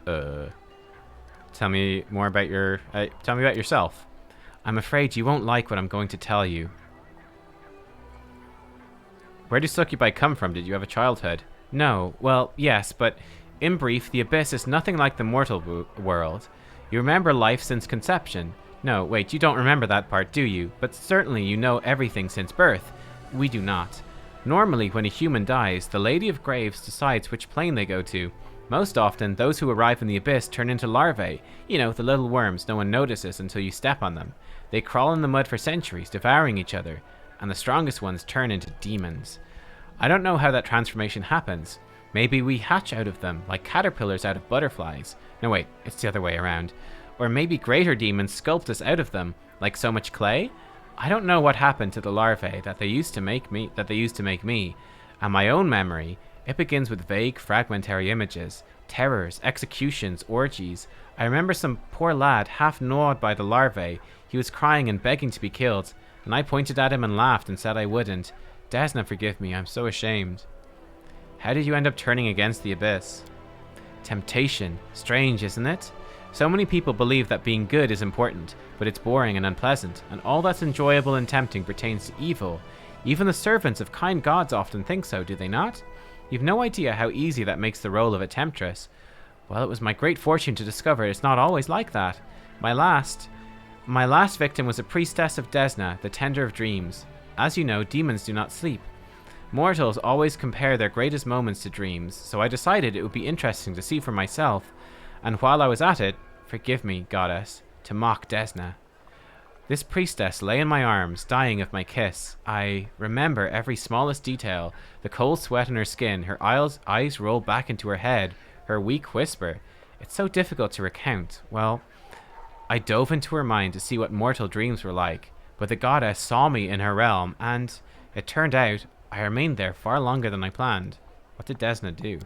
Tell me more about tell me about yourself. I'm afraid you won't like what I'm going to tell you. Where do succubi come from? Did you have a childhood? No. Well, yes, but in brief, the Abyss is nothing like the mortal world. You remember life since conception. No, wait, you don't remember that part, do you? But certainly you know everything since birth. We do not. Normally, when a human dies, the Lady of Graves decides which plane they go to. Most often, those who arrive in the Abyss turn into larvae. You know, the little worms no one notices until you step on them. They crawl in the mud for centuries, devouring each other, and the strongest ones turn into demons. I don't know how that transformation happens. Maybe we hatch out of them, like caterpillars out of butterflies. No wait, it's the other way around. Or maybe greater demons sculpt us out of them, like so much clay? I don't know what happened to the larvae that they used to make me, and my own memory, it begins with vague, fragmentary images, terrors, executions, orgies. I remember some poor lad half gnawed by the larvae. He was crying and begging to be killed, and I pointed at him and laughed and said I wouldn't. Desna, forgive me, I'm so ashamed. How did you end up turning against the Abyss? Temptation. Strange, isn't it? So many people believe that being good is important, but it's boring and unpleasant, and all that's enjoyable and tempting pertains to evil. Even the servants of kind gods often think so, do they not? You've no idea how easy that makes the role of a temptress. Well, it was my great fortune to discover it's not always like that. My last victim was a priestess of Desna, the Tender of Dreams. As you know, demons do not sleep. Mortals always compare their greatest moments to dreams, so I decided it would be interesting to see for myself, and while I was at it, forgive me, goddess, to mock Desna. This priestess lay in my arms, dying of my kiss. I remember every smallest detail, the cold sweat on her skin, her eyes roll back into her head, her weak whisper. It's so difficult to recount. Well, I dove into her mind to see what mortal dreams were like, but the goddess saw me in her realm, and it turned out I remained there far longer than I planned. What did Desna do?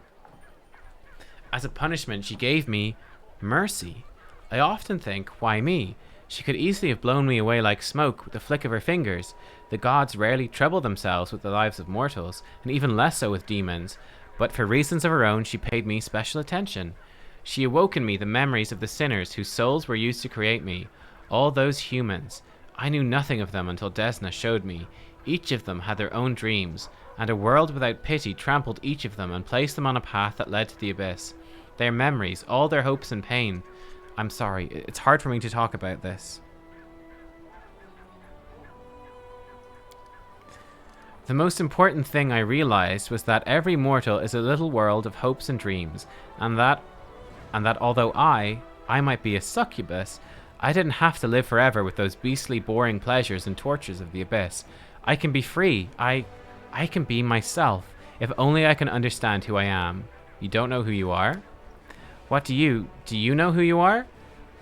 As a punishment, she gave me mercy. I often think, why me? She could easily have blown me away like smoke with the flick of her fingers. The gods rarely trouble themselves with the lives of mortals, and even less so with demons, but for reasons of her own she paid me special attention. She awoke in me the memories of the sinners whose souls were used to create me, all those humans. I knew nothing of them until Desna showed me. Each of them had their own dreams, and a world without pity trampled each of them and placed them on a path that led to the Abyss. Their memories, all their hopes and pain. I'm sorry, it's hard for me to talk about this. The most important thing I realized was that every mortal is a little world of hopes and dreams, and that although I might be a succubus, I didn't have to live forever with those beastly boring pleasures and tortures of the Abyss. I can be free. I can be myself, if only I can understand who I am. You don't know who you are? What do you know who you are?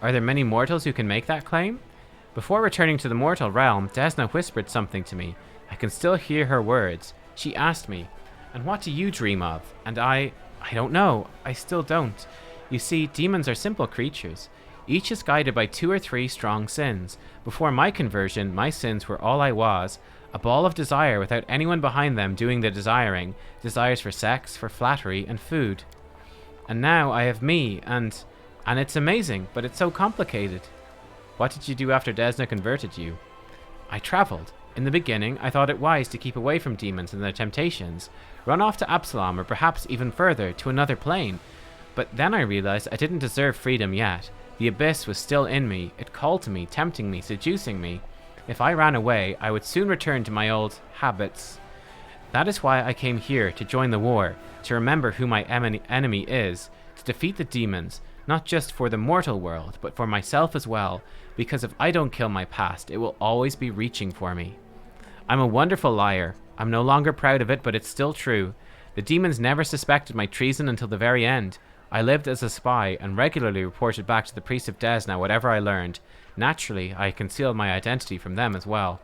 Are there many mortals who can make that claim? Before returning to the mortal realm, Desna whispered something to me. I can still hear her words. She asked me, and what do you dream of? And I don't know. I still don't. You see, demons are simple creatures. Each is guided by 2 or 3 strong sins. Before my conversion, my sins were all I was, a ball of desire without anyone behind them doing the desiring, desires for sex, for flattery, and food. And now I have me, and it's amazing, but it's so complicated. What did you do after Desna converted you? I traveled. In the beginning, I thought it wise to keep away from demons and their temptations, run off to Absalom or perhaps even further, to another plane. But then I realized I didn't deserve freedom yet. The Abyss was still in me. It called to me, tempting me, seducing me. If I ran away, I would soon return to my old habits. That is why I came here, to join the war, to remember who my enemy is, to defeat the demons, not just for the mortal world, but for myself as well, because if I don't kill my past, it will always be reaching for me. I'm a wonderful liar. I'm no longer proud of it, but it's still true. The demons never suspected my treason until the very end. I lived as a spy and regularly reported back to the priest of Desna whatever I learned. Naturally, I concealed my identity from them as well.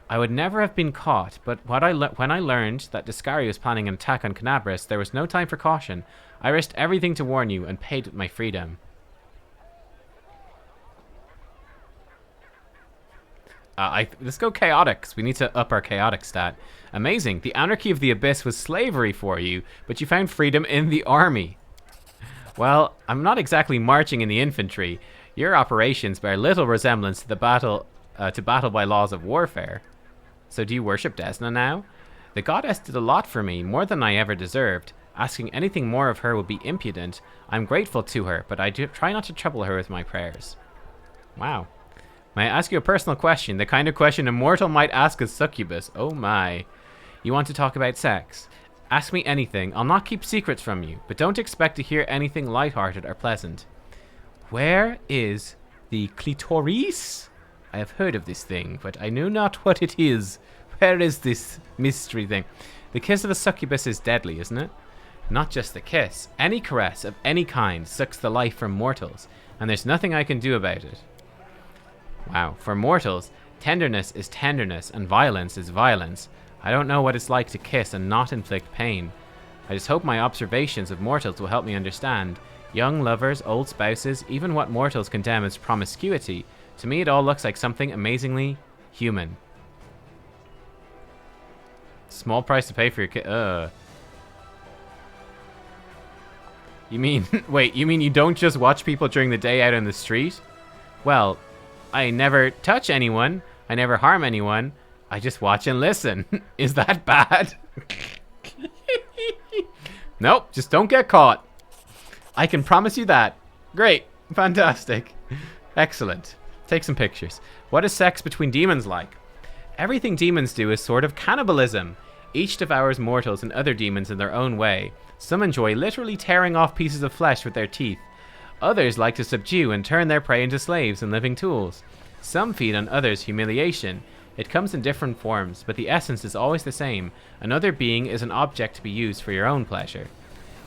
I would never have been caught, but when I learned that Discari was planning an attack on Canabris, there was no time for caution. I risked everything to warn you and paid with my freedom. Let's go chaotic, 'cause we need to up our chaotic stat. Amazing. The anarchy of the Abyss was slavery for you, but you found freedom in the army. Well, I'm not exactly marching in the infantry. Your operations bear little resemblance to the battle by laws of warfare. So do you worship Desna now? The goddess did a lot for me, more than I ever deserved. Asking anything more of her would be impudent. I'm grateful to her, but I do try not to trouble her with my prayers. Wow. May I ask you a personal question? The kind of question a mortal might ask a succubus. Oh my. You want to talk about sex? Ask me anything. I'll not keep secrets from you, but don't expect to hear anything lighthearted or pleasant. Where is the clitoris? I have heard of this thing, but I know not what it is. Where is this mystery thing? The kiss of a succubus is deadly, isn't it? Not just the kiss. Any caress of any kind sucks the life from mortals, and there's nothing I can do about it. Wow. For mortals, tenderness is tenderness, and violence is violence. I don't know what it's like to kiss and not inflict pain. I just hope my observations of mortals will help me understand. Young lovers, old spouses, even what mortals condemn as promiscuity. To me, it all looks like something amazingly human. Small price to pay for your kiss. You mean, wait, you mean you don't just watch people during the day out on the street? Well, I never touch anyone. I never harm anyone. I just watch and listen. Is that bad? Nope, just don't get caught. I can promise you that. Great. Fantastic. Excellent. Take some pictures. What is sex between demons like? Everything demons do is sort of cannibalism. Each devours mortals and other demons in their own way. Some enjoy literally tearing off pieces of flesh with their teeth. Others like to subdue and turn their prey into slaves and living tools. Some feed on others' humiliation. It comes in different forms, but the essence is always the same. Another being is an object to be used for your own pleasure.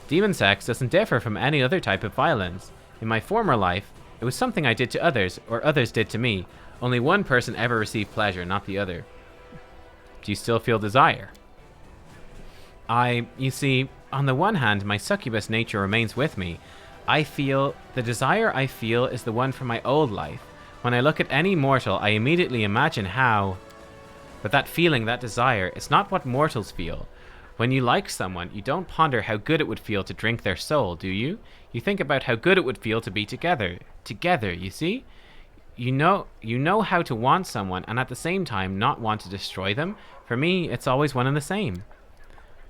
Demon sex doesn't differ from any other type of violence. In my former life, it was something I did to others, or others did to me. Only one person ever received pleasure, not the other. Do you still feel desire? You see, on the one hand, my succubus nature remains with me. The desire I feel is the one from my old life. When I look at any mortal, I immediately imagine how. But that feeling, that desire, it's not what mortals feel. When you like someone, you don't ponder how good it would feel to drink their soul, do you? You think about how good it would feel to be together. Together, you see? You know how to want someone and at the same time not want to destroy them. For me, it's always one and the same.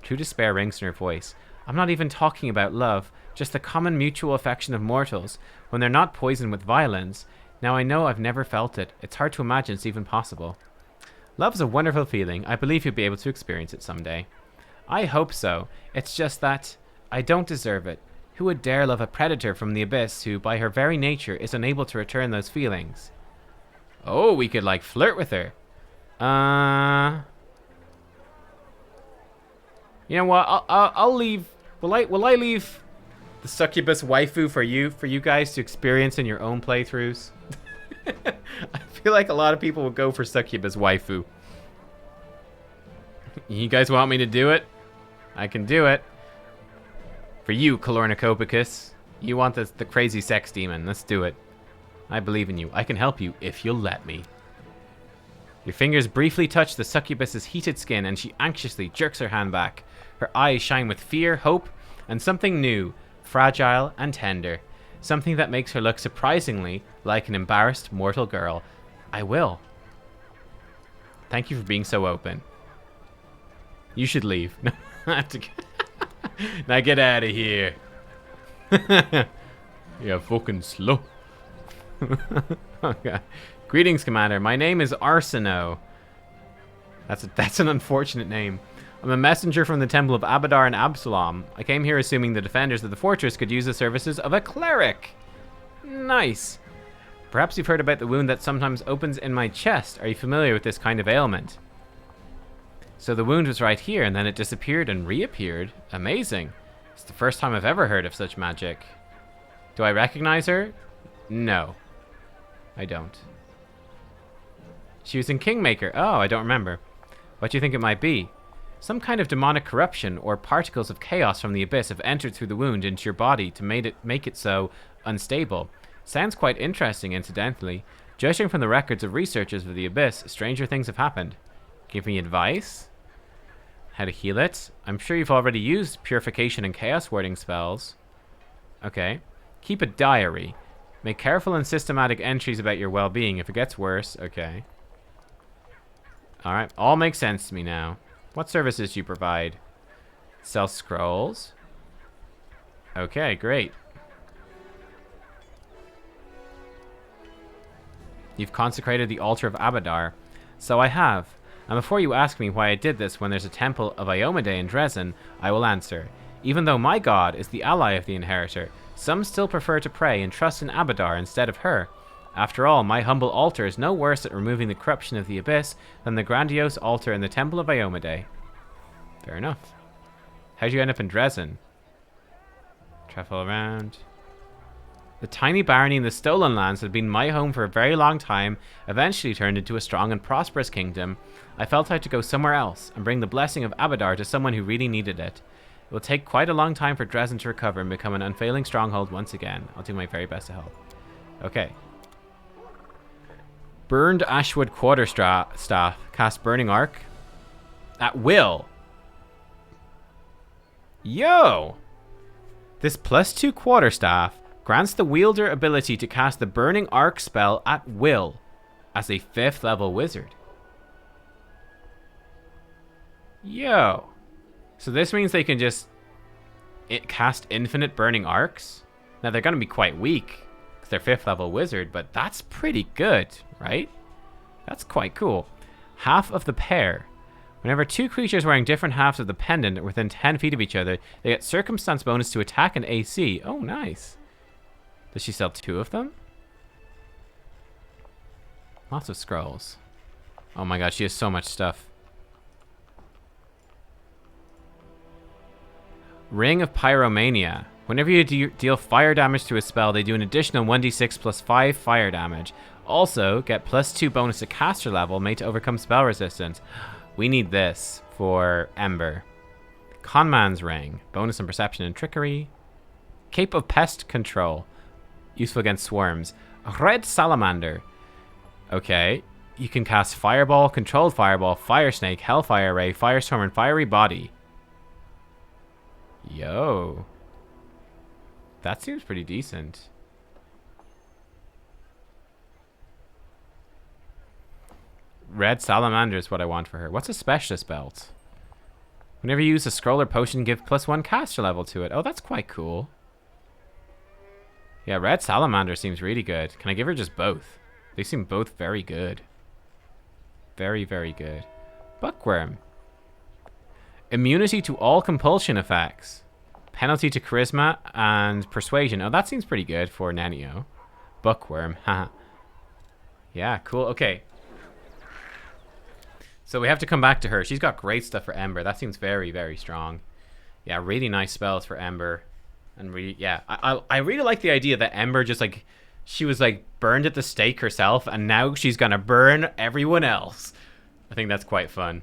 True despair rings in her voice. I'm not even talking about love, just the common mutual affection of mortals, when they're not poisoned with violence. Now I know I've never felt it. It's hard to imagine it's even possible. Love's a wonderful feeling. I believe you'll be able to experience it someday. I hope so. It's just that I don't deserve it. Who would dare love a predator from the abyss who, by her very nature, is unable to return those feelings? Oh, we could, like, flirt with her. You know what? I'll leave. Will I leave the succubus waifu for you guys to experience in your own playthroughs? I feel like a lot of people would go for succubus waifu. You guys want me to do it? I can do it. For you, Calornicopicus. You want the crazy sex demon. Let's do it. I believe in you. I can help you if you'll let me. Your fingers briefly touch the succubus's heated skin and she anxiously jerks her hand back. Her eyes shine with fear, hope, and something new, fragile and tender. Something that makes her look surprisingly like an embarrassed mortal girl. I will. Thank you for being so open. You should leave. Now get out of here. You're fucking slow. Okay. Greetings, Commander. My name is Arsino. That's an unfortunate name. I'm a messenger from the Temple of Abadar and Absalom. I came here assuming the defenders of the fortress could use the services of a cleric. Nice. Perhaps you've heard about the wound that sometimes opens in my chest. Are you familiar with this kind of ailment? So the wound was right here, and then it disappeared and reappeared. Amazing. It's the first time I've ever heard of such magic. Do I recognize her? No. I don't. She was in Kingmaker. Oh, I don't remember. What do you think it might be? Some kind of demonic corruption or particles of chaos from the abyss have entered through the wound into your body to make it so unstable. Sounds quite interesting, incidentally. Judging from the records of researchers of the abyss, stranger things have happened. Give me advice? How to heal it? I'm sure you've already used purification and chaos warding spells. Okay. Keep a diary. Make careful and systematic entries about your well-being. If it gets worse, okay. Alright, all makes sense to me now. What services do you provide? Sell scrolls. Okay, great. You've consecrated the altar of Abadar. So I have. And before you ask me why I did this when there's a temple of Iomedae in Drezen, I will answer. Even though my god is the ally of the inheritor, some still prefer to pray and trust in Abadar instead of her. After all, my humble altar is no worse at removing the corruption of the Abyss than the grandiose altar in the temple of Iomedae. Fair enough. How'd you end up in Drezen? Travel around. The tiny barony in the Stolen Lands had been my home for a very long time, eventually turned into a strong and prosperous kingdom. I felt I had to go somewhere else and bring the blessing of Abadar to someone who really needed it. It will take quite a long time for Drezen to recover and become an unfailing stronghold once again. I'll do my very best to help. Okay. Burned Ashwood Quarterstaff. Cast Burning Arc. At will. Yo! This +2 Quarterstaff grants the wielder ability to cast the Burning Arc spell at will as a 5th level wizard. Yo. So this means they can just cast infinite Burning Arcs. Now they're going to be quite weak because they're 5th level wizard, but that's pretty good, right? That's quite cool. Half of the pair. Whenever two creatures wearing different halves of the pendant are within 10 feet of each other, they get circumstance bonus to attack and AC. Oh, nice. Does she sell 2 of them? Lots of scrolls. Oh my god, she has so much stuff. Ring of Pyromania. Whenever you deal fire damage to a spell, they do an additional 1d6 plus 5 fire damage. Also, get +2 bonus to caster level made to overcome spell resistance. We need this for Ember. Conman's Ring. Bonus on perception and trickery. Cape of Pest Control. Useful against swarms. Red Salamander. Okay. You can cast Fireball, Controlled Fireball, Fire Snake, Hellfire Ray, Firestorm, and Fiery Body. Yo. That seems pretty decent. Red Salamander is what I want for her. What's a Specialist Belt? Whenever you use a scroll or potion, give +1 caster level to it. Oh, that's quite cool. Yeah, Red Salamander seems really good. Can I give her just both? They seem both very good. Very, very good. Bookworm. Immunity to all compulsion effects. Penalty to charisma and persuasion. Oh, that seems pretty good for Nenio. Bookworm. Haha. Yeah, cool. Okay. So we have to come back to her. She's got great stuff for Ember. That seems very, very strong. Yeah, really nice spells for Ember. And really, yeah. I really like the idea that Ember just like, she was like burned at the stake herself and now she's gonna burn everyone else. I think that's quite fun.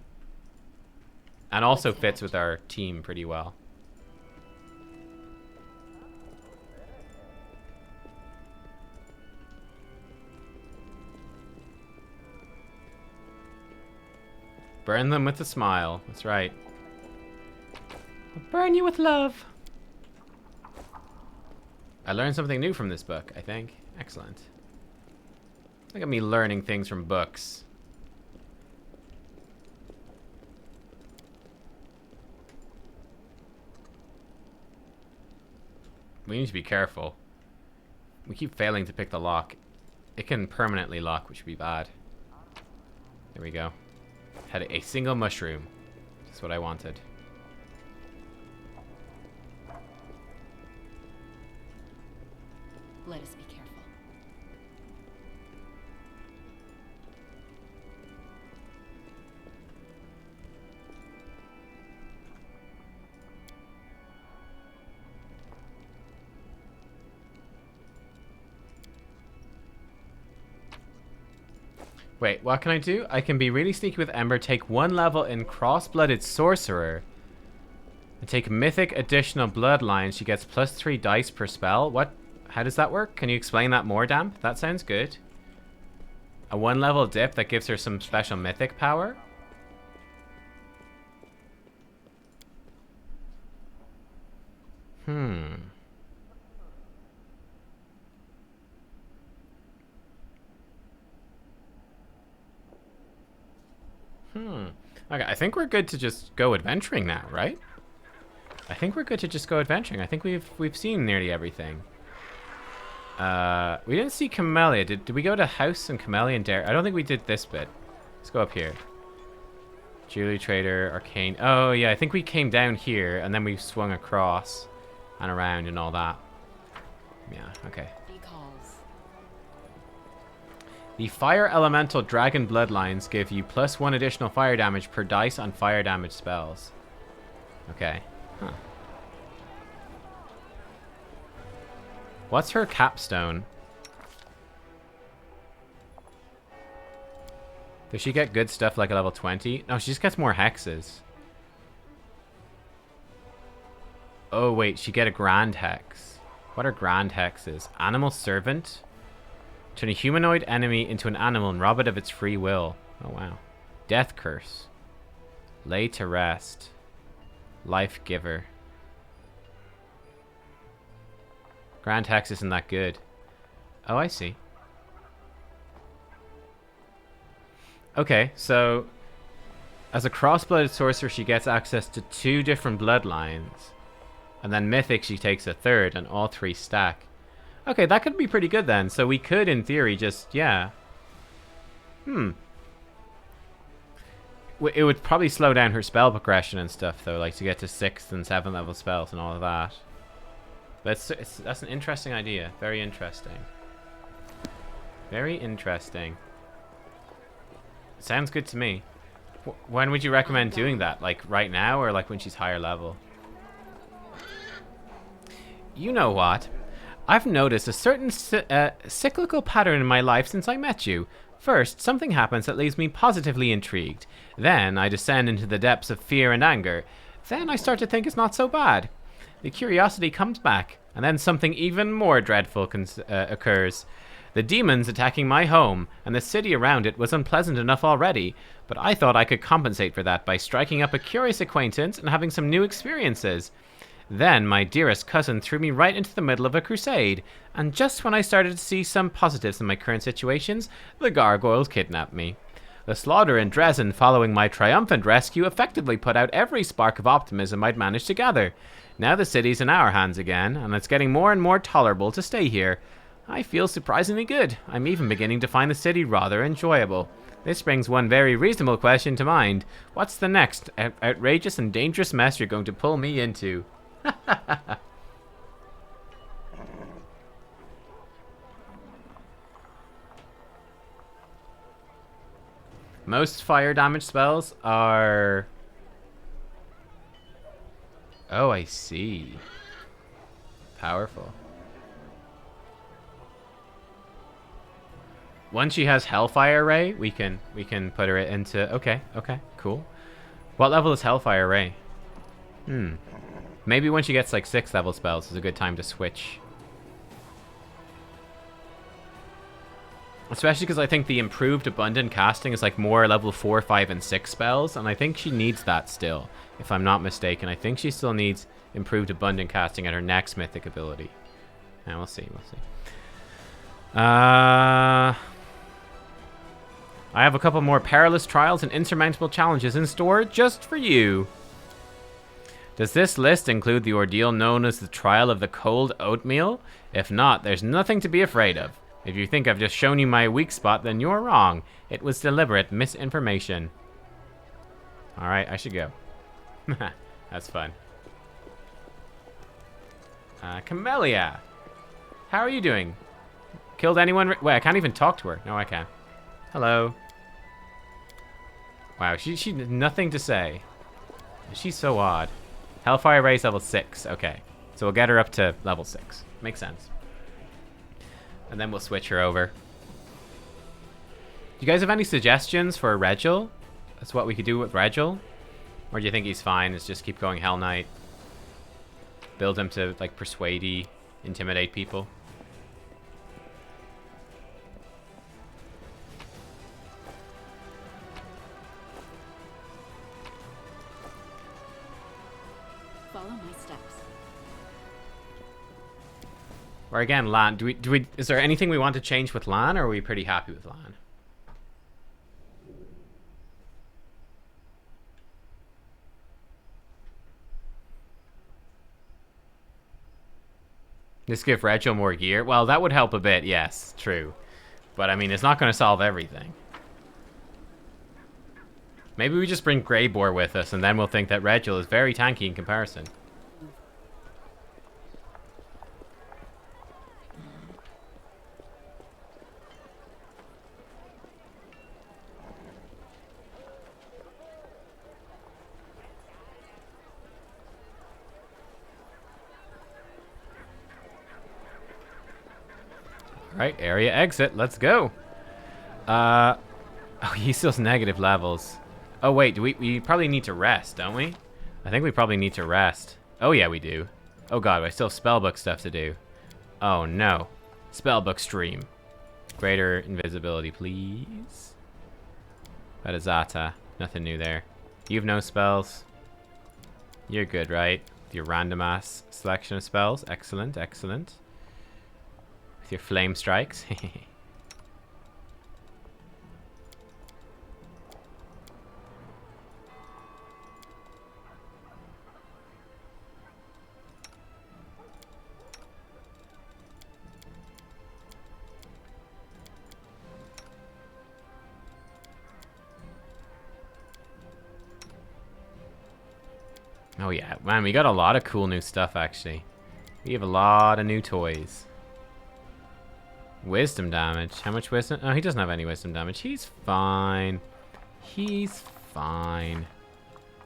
And also fits with our team pretty well. Burn them with a smile. That's right. I'll burn you with love. I learned something new from this book, I think. Excellent. Look at me learning things from books. We need to be careful. We keep failing to pick the lock. It can permanently lock, which would be bad. There we go. Had a single mushroom. That's what I wanted. Let us be careful. Wait, what can I do? I can be really sneaky with Ember, take 1 level in Cross-Blooded Sorcerer, and take Mythic additional Bloodline. She gets +3 dice per spell. What? How does that work? Can you explain that more, Damp? That sounds good. A 1 level dip that gives her some special Mythic power? Okay, I think we're good to just go adventuring now, right? I think we're good to just go adventuring. I think we've seen nearly everything. We didn't see Camellia. Did we go to House and Camellia and Dare? I don't think we did this bit. Let's go up here. Jewelry Trader, Arcane. Oh, yeah, I think we came down here, and then we swung across and around and all that. Yeah, okay. The Fire Elemental Dragon Bloodlines give you +1 additional fire damage per dice on fire damage spells. Okay. Huh. What's her capstone? Does she get good stuff like a level 20? No, she just gets more hexes. Oh, wait. She get a grand hex. What are grand hexes? Animal Servant? Turn a humanoid enemy into an animal and rob it of its free will. Oh, wow. Death Curse. Lay to Rest. Life Giver. Grand Hex isn't that good. Oh, I see. Okay, so as a cross-blooded sorcerer, she gets access to 2 different bloodlines. And then Mythic, she takes a 3rd, and all 3 stack. Okay, that could be pretty good then. So we could, in theory, just, yeah. It would probably slow down her spell progression and stuff, though, like to get to 6th and 7th level spells and all of that. But that's an interesting idea. Very interesting. Very interesting. Sounds good to me. When would you recommend doing that? Like right now or like when she's higher level? You know what? I've noticed a certain cyclical pattern in my life since I met you. First, something happens that leaves me positively intrigued. Then, I descend into the depths of fear and anger. Then I start to think it's not so bad. The curiosity comes back, and then something even more dreadful occurs. The demons attacking my home, and the city around it was unpleasant enough already, but I thought I could compensate for that by striking up a curious acquaintance and having some new experiences. Then my dearest cousin threw me right into the middle of a crusade, and just when I started to see some positives in my current situations, the gargoyles kidnapped me. The slaughter in Drezen following my triumphant rescue effectively put out every spark of optimism I'd managed to gather. Now the city's in our hands again, and it's getting more and more tolerable to stay here. I feel surprisingly good. I'm even beginning to find the city rather enjoyable. This brings one very reasonable question to mind. What's the next outrageous and dangerous mess you're going to pull me into? Most fire damage spells are... Oh, I see. Powerful. Once she has Hellfire Ray, we can put her into... Okay, cool. What level is Hellfire Ray? Maybe when she gets like 6th level spells is a good time to switch. Especially because I think the improved abundant casting is like more level 4, 5, and 6 spells, and I think she needs that still, if I'm not mistaken. I think she still needs improved abundant casting at her next mythic ability. And we'll see. I have a couple more perilous trials and insurmountable challenges in store just for you. Does this list include the ordeal known as the Trial of the Cold Oatmeal? If not, there's nothing to be afraid of. If you think I've just shown you my weak spot, then you're wrong. It was deliberate misinformation. Alright, I should go. That's fun. Camellia. How are you doing? Killed anyone? Wait, I can't even talk to her. No, I can. Hello. Wow, she had nothing to say. She's so odd. Hellfire Ray's level 6. Okay. So we'll get her up to level 6. Makes sense. And then we'll switch her over. Do you guys have any suggestions for Regil? That's what we could do with Regil? Or do you think he's fine? Is just keep going Hell Knight? Build him to, like, persuade-y, intimidate people? Or again, Lan. Is there anything we want to change with Lan, or are we pretty happy with Lan? Just give Rachel more gear. Well, that would help a bit, yes, true. But I mean, it's not going to solve everything. Maybe we just bring Greybor with us, and then we'll think that Rachel is very tanky in comparison. Right, area exit. Let's go. Oh, he still has negative levels. Oh, wait. We probably need to rest, don't we? I think we probably need to rest. Oh, yeah, we do. Oh, God. I still have spellbook stuff to do. Oh, no. Spellbook stream. Greater invisibility, please. That is Azata. Nothing new there. You have no spells. You're good, right? With your random ass selection of spells. Excellent, excellent. With your flame strikes. Oh yeah, man, we got a lot of cool new stuff, actually. We have a lot of new toys. Wisdom damage. How much wisdom? Oh, he doesn't have any wisdom damage. He's fine. He's fine.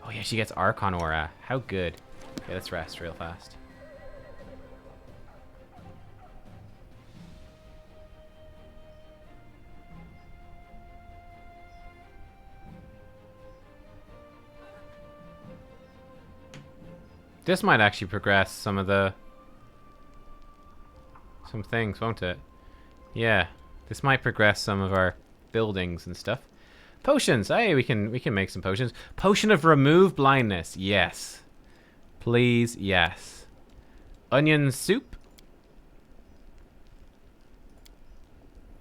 Oh yeah, she gets Archon Aura. How good. Okay, let's rest real fast. This might actually progress some things, won't it? Yeah, this might progress some of our buildings and stuff. Potions. Hey, we can make some potions. Potion of remove blindness. Yes. Please, yes. Onion soup.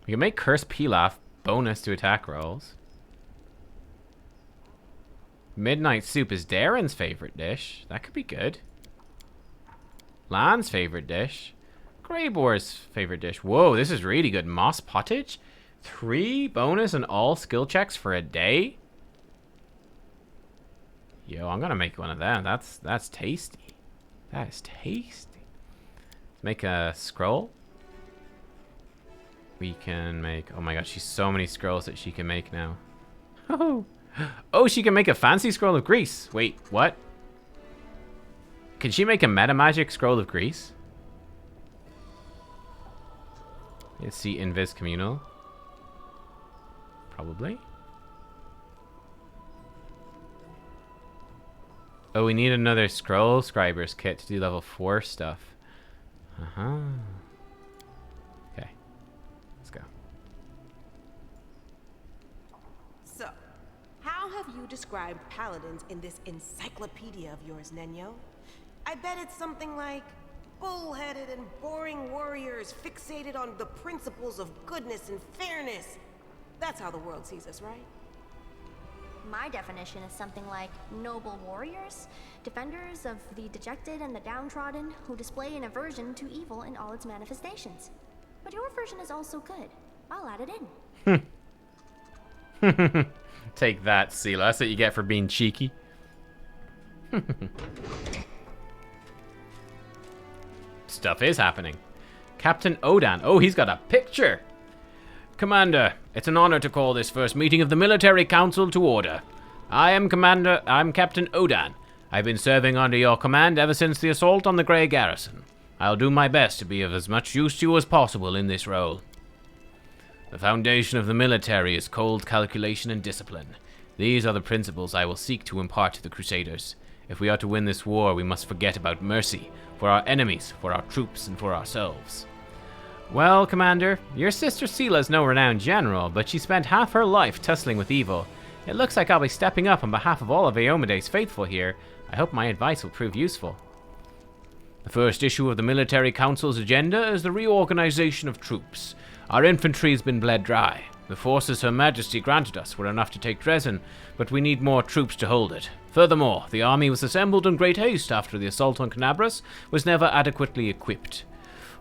We can make curse pilaf bonus to attack rolls. Midnight soup is Darren's favorite dish. That could be good. Lan's favorite dish. Greybor's favorite dish. Whoa, this is really good. Moss pottage? 3 bonus and all skill checks for a day? Yo, I'm gonna make one of them. That's tasty. That is tasty. Let's make a scroll. We can make... Oh my god, she's so many scrolls that she can make now. Oh, she can make a fancy scroll of grease. Wait, what? Can she make a meta magic scroll of grease? Let's see, Invis Communal. Probably. Oh, we need another scroll scriber's kit to do level 4 stuff. Uh-huh. Okay. Let's go. So, how have you described paladins in this encyclopedia of yours, Nenio? I bet it's something like bull-headed and boring warriors fixated on the principles of goodness and fairness. That's how the world sees us, right? My definition is something like noble warriors, defenders of the dejected and the downtrodden, who display an aversion to evil in all its manifestations. But your version is also good. I'll add it in. Take that, Sela. That's what you get for being cheeky. Stuff is happening. Captain Odan. Oh, he's got a picture. Commander, it's an honor to call this first meeting of the Military Council to order. I'm Captain Odan. I've been serving under your command ever since the assault on the Grey Garrison. I'll do my best to be of as much use to you as possible in this role. The foundation of the military is cold calculation and discipline. These are the principles I will seek to impart to the Crusaders. If we are to win this war, we must forget about mercy, for our enemies, for our troops, and for ourselves. Well, Commander, your sister Sela's no renowned general, but she spent half her life tussling with evil. It looks like I'll be stepping up on behalf of all of Eomede's faithful here. I hope my advice will prove useful. The first issue of the Military Council's agenda is the reorganization of troops. Our infantry has been bled dry. The forces Her Majesty granted us were enough to take Drezen, but we need more troops to hold it. Furthermore, the army was assembled in great haste after the assault on Canabras was never adequately equipped.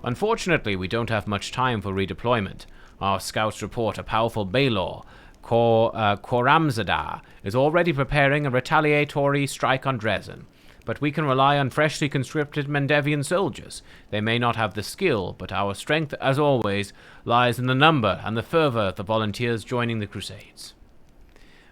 Unfortunately, we don't have much time for redeployment. Our scouts report a powerful Baelor, Khoramzada, is already preparing a retaliatory strike on Drezen. But we can rely on freshly conscripted Mendevian soldiers. They may not have the skill, but our strength, as always, lies in the number and the fervor of the volunteers joining the Crusades.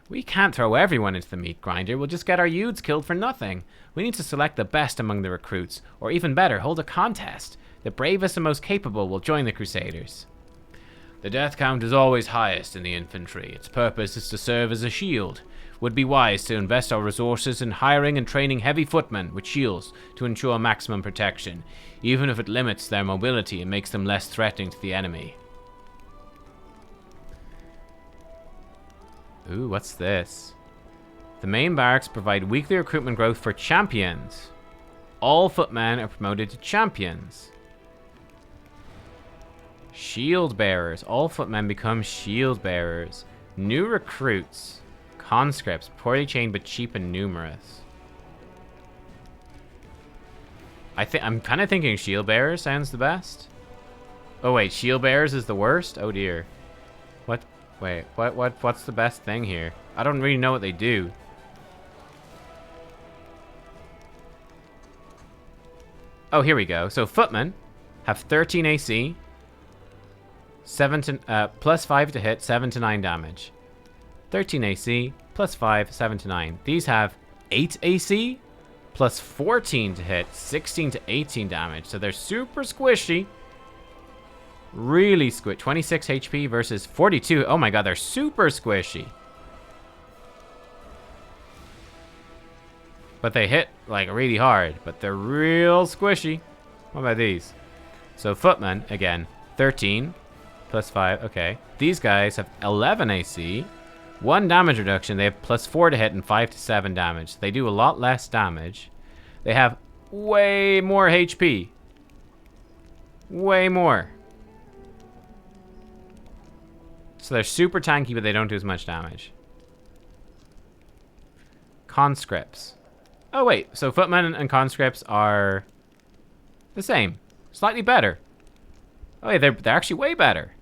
We can't throw everyone into the meat grinder. We'll just get our youths killed for nothing. We need to select the best among the recruits, or even better, hold a contest. The bravest and most capable will join the Crusaders. The death count is always highest in the infantry. Its purpose is to serve as a shield. Would be wise to invest our resources in hiring and training heavy footmen with shields to ensure maximum protection, even if it limits their mobility and makes them less threatening to the enemy. Ooh, what's this? The main barracks provide weekly recruitment growth for champions. All footmen are promoted to champions. Shield bearers. All footmen become shield bearers. New recruits. Conscripts. Poorly trained but cheap and numerous. I'm kind of thinking shield bearers sounds the best. Oh wait, shield bearers is the worst? Oh dear. What? Wait, what's the best thing here? I don't really know what they do. Oh, here we go. So footmen have 13 AC, plus 5 to hit, 7 to 9 damage. 13 AC, plus 5, 7 to 9. These have 8 AC, plus 14 to hit, 16 to 18 damage. So they're super squishy. Really squish. 26 HP versus 42. Oh my god, they're super squishy. But they hit, like, really hard. But they're real squishy. What about these? So footmen, again, 13 plus 5. Okay. These guys have 11 AC. 1 damage reduction. They have plus 4 to hit and 5 to 7 damage. They do a lot less damage. They have way more HP. Way more. So they're super tanky, but they don't do as much damage. Conscripts. Oh, wait. So footmen and conscripts are the same. Slightly better. Oh, yeah, they're actually way better.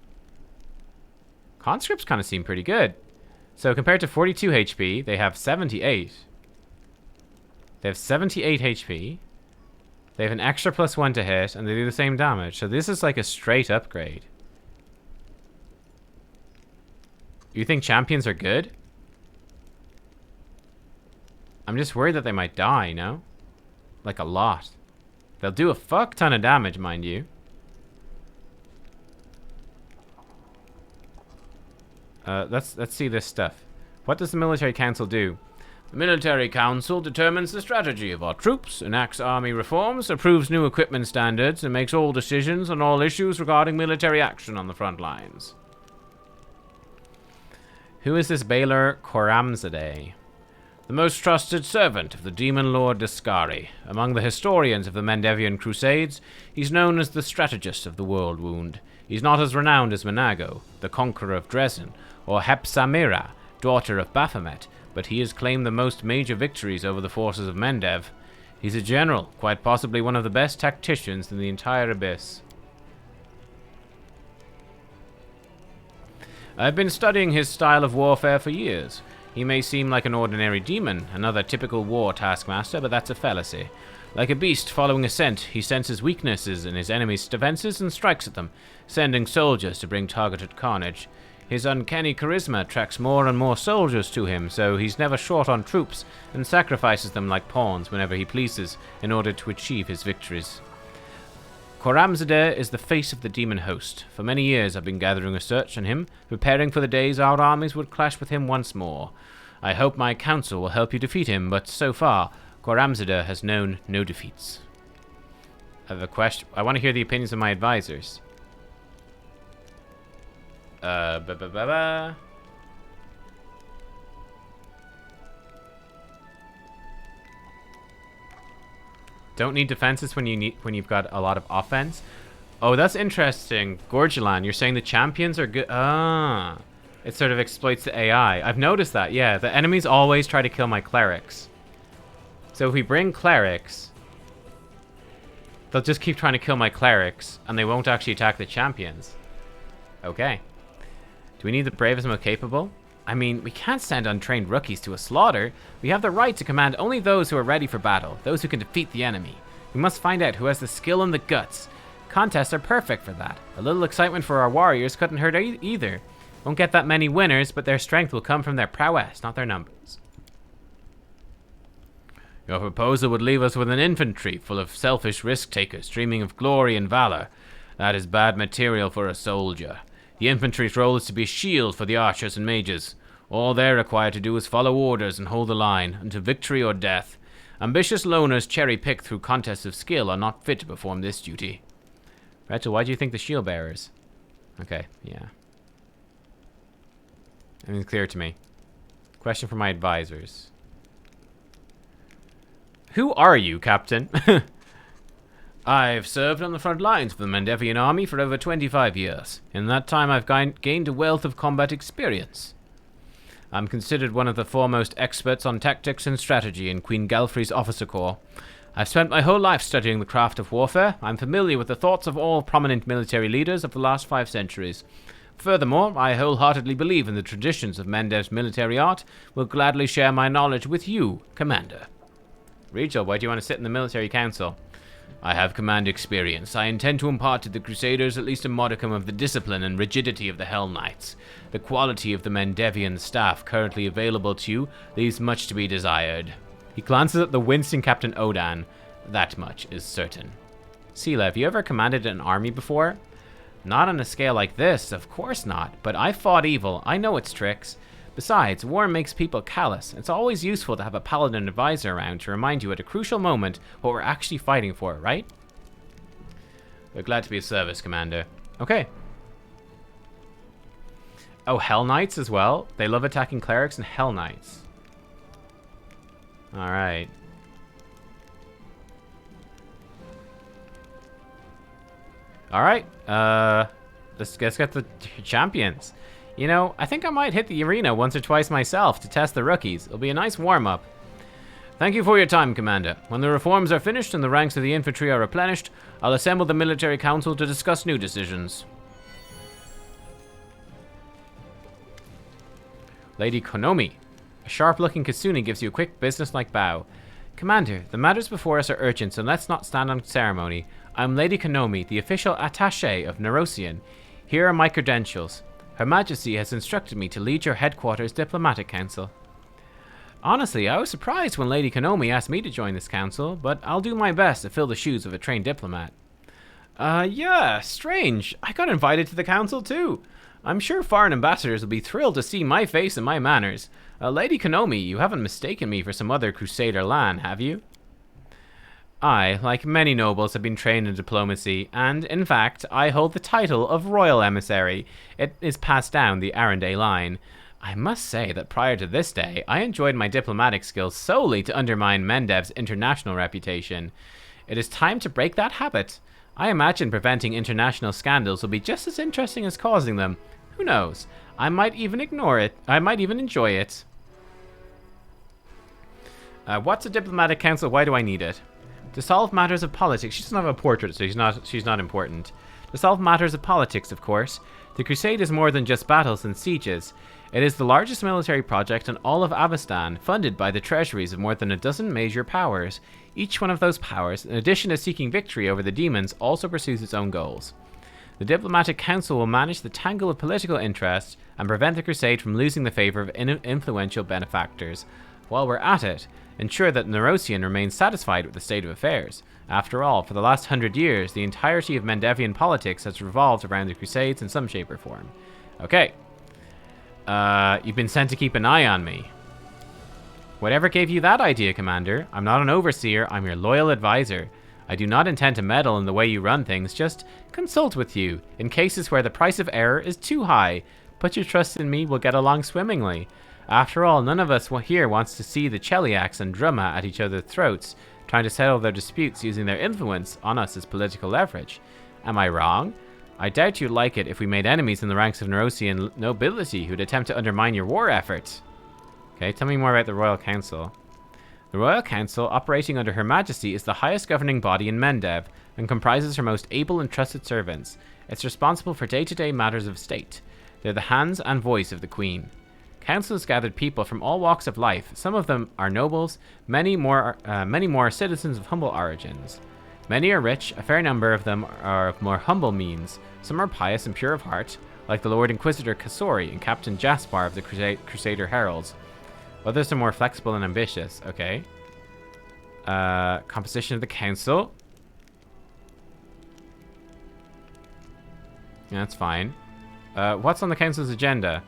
Conscripts kind of seem pretty good. So compared to 42 HP, they have 78. They have 78 HP. They have an extra plus 1 to hit, and they do the same damage. So this is like a straight upgrade. You think champions are good? I'm just worried that they might die, no? Like a lot. They'll do a fuck ton of damage, mind you. Let's see this stuff. What does the military council do? The military council determines the strategy of our troops, enacts army reforms, approves new equipment standards, and makes all decisions on all issues regarding military action on the front lines. Who is this Baelor Khoramzada? The most trusted servant of the demon lord Discari. Among the historians of the Mendevian Crusades, he's known as the strategist of the world wound. He's not as renowned as Menago, the conqueror of Drezen, or Hepsamira, daughter of Baphomet, but he has claimed the most major victories over the forces of Mendev. He's a general, quite possibly one of the best tacticians in the entire Abyss. I've been studying his style of warfare for years. He may seem like an ordinary demon, another typical war taskmaster, but that's a fallacy. Like a beast following a scent, he senses weaknesses in his enemy's defenses and strikes at them, sending soldiers to bring targeted carnage. His uncanny charisma attracts more and more soldiers to him, so he's never short on troops, and sacrifices them like pawns whenever he pleases, in order to achieve his victories. Khoramzada is the face of the demon host. For many years I've been gathering research on him, preparing for the days our armies would clash with him once more. I hope my council will help you defeat him, but so far, Khoramzada has known no defeats. I have a question. I want to hear the opinions of my advisors. Don't need defenses when you've got a lot of offense. Oh, that's interesting. Gorgelan, you're saying the champions are good. Ah, it sort of exploits the AI. I've noticed that. Yeah, the enemies always try to kill my clerics. So if we bring clerics, They'll just keep trying to kill my clerics, and they won't actually attack the champions. Okay. Do we need the bravest and most capable? I mean, we can't send untrained rookies to a slaughter. We have the right to command only those who are ready for battle, those who can defeat the enemy. We must find out who has the skill and the guts. Contests are perfect for that. A little excitement for our warriors couldn't hurt either. Won't get that many winners, but their strength will come from their prowess, not their numbers. Your proposal would leave us with an infantry full of selfish risk-takers dreaming of glory and valor. That is bad material for a soldier. The infantry's role is to be a shield for the archers and mages. All they're required to do is follow orders and hold the line, until victory or death. Ambitious loners cherry-picked through contests of skill are not fit to perform this duty. Rachel, why do you think the shield bearers? Okay, yeah. Everything's clear to me. Question for my advisors. Who are you, Captain? I've served on the front lines of the Mendevian army for over 25 years. In that time, I've gained a wealth of combat experience. I'm considered one of the foremost experts on tactics and strategy in Queen Galfrey's officer corps. I've spent my whole life studying the craft of warfare. I'm familiar with the thoughts of all prominent military leaders of the last 5 centuries. Furthermore, I wholeheartedly believe in the traditions of Mendev's military art. Will gladly share my knowledge with you, Commander. Rachel, why do you want to sit in the military council? I have command experience. I intend to impart to the Crusaders at least a modicum of the discipline and rigidity of the Hell Knights. The quality of the Mendevian staff currently available to you leaves much to be desired. He glances at the wincing Captain Odan. That much is certain. Sela, have you ever commanded an army before? Not on a scale like this, of course not, but I fought evil. I know its tricks. Besides, war makes people callous. It's always useful to have a paladin advisor around to remind you at a crucial moment what we're actually fighting for, right? We're glad to be of service, Commander. Okay. Oh, Hell Knights as well? They love attacking clerics and Hell Knights. Alright. Alright, let's get the champions. You know, I think I might hit the arena once or twice myself to test the rookies. It'll be a nice warm-up. Thank you for your time, Commander. When the reforms are finished and the ranks of the infantry are replenished, I'll assemble the military council to discuss new decisions. Lady Konomi. A sharp-looking Kasuni gives you a quick, business-like bow. Commander, the matters before us are urgent, so let's not stand on ceremony. I'm Lady Konomi, the official attaché of Nerosian. Here are my credentials. Her Majesty has instructed me to lead your headquarters diplomatic council. Honestly, I was surprised when Lady Konomi asked me to join this council, but I'll do my best to fill the shoes of a trained diplomat. Yeah, strange. I got invited to the council too. I'm sure foreign ambassadors will be thrilled to see my face and my manners. Lady Konomi, you haven't mistaken me for some other Crusader Lan, have you? I, like many nobles, have been trained in diplomacy, and, in fact, I hold the title of Royal Emissary. It is passed down the Arendelle line. I must say that prior to this day, I enjoyed my diplomatic skills solely to undermine Mendev's international reputation. It is time to break that habit. I imagine preventing international scandals will be just as interesting as causing them. Who knows? I might even ignore it. I might even enjoy it. What's a diplomatic council? Why do I need it? To solve matters of politics. She doesn't have a portrait, so she's not important. To solve matters of politics, of course. The Crusade is more than just battles and sieges. It is the largest military project in all of Avestan, funded by the treasuries of more than a dozen major powers. Each one of those powers, in addition to seeking victory over the demons, also pursues its own goals. The Diplomatic Council will manage the tangle of political interests and prevent the Crusade from losing the favor of influential benefactors. While we're at it, ensure that Nerosian remains satisfied with the state of affairs. After all, for the last 100 years, the entirety of Mendevian politics has revolved around the Crusades in some shape or form. Okay. You've been sent to keep an eye on me. Whatever gave you that idea, Commander? I'm not an overseer, I'm your loyal advisor. I do not intend to meddle in the way you run things, just consult with you in cases where the price of error is too high. Put your trust in me, we'll get along swimmingly. After all, none of us here wants to see the Cheliacs and Drumma at each other's throats, trying to settle their disputes using their influence on us as political leverage. Am I wrong? I doubt you'd like it if we made enemies in the ranks of Nerosian nobility who'd attempt to undermine your war efforts. Okay, tell me more about the Royal Council. The Royal Council, operating under Her Majesty, is the highest governing body in Mendev and comprises her most able and trusted servants. It's responsible for day-to-day matters of state. They're the hands and voice of the Queen. Council has gathered people from all walks of life. Some of them are nobles, many more are citizens of humble origins. Many are rich, a fair number of them are of more humble means. Some are pious and pure of heart, like the Lord Inquisitor Kasori and Captain Jaspar of the Crusader Heralds. Others are more flexible and ambitious. Okay. Composition of the council. Yeah, that's fine. What's on the council's agenda?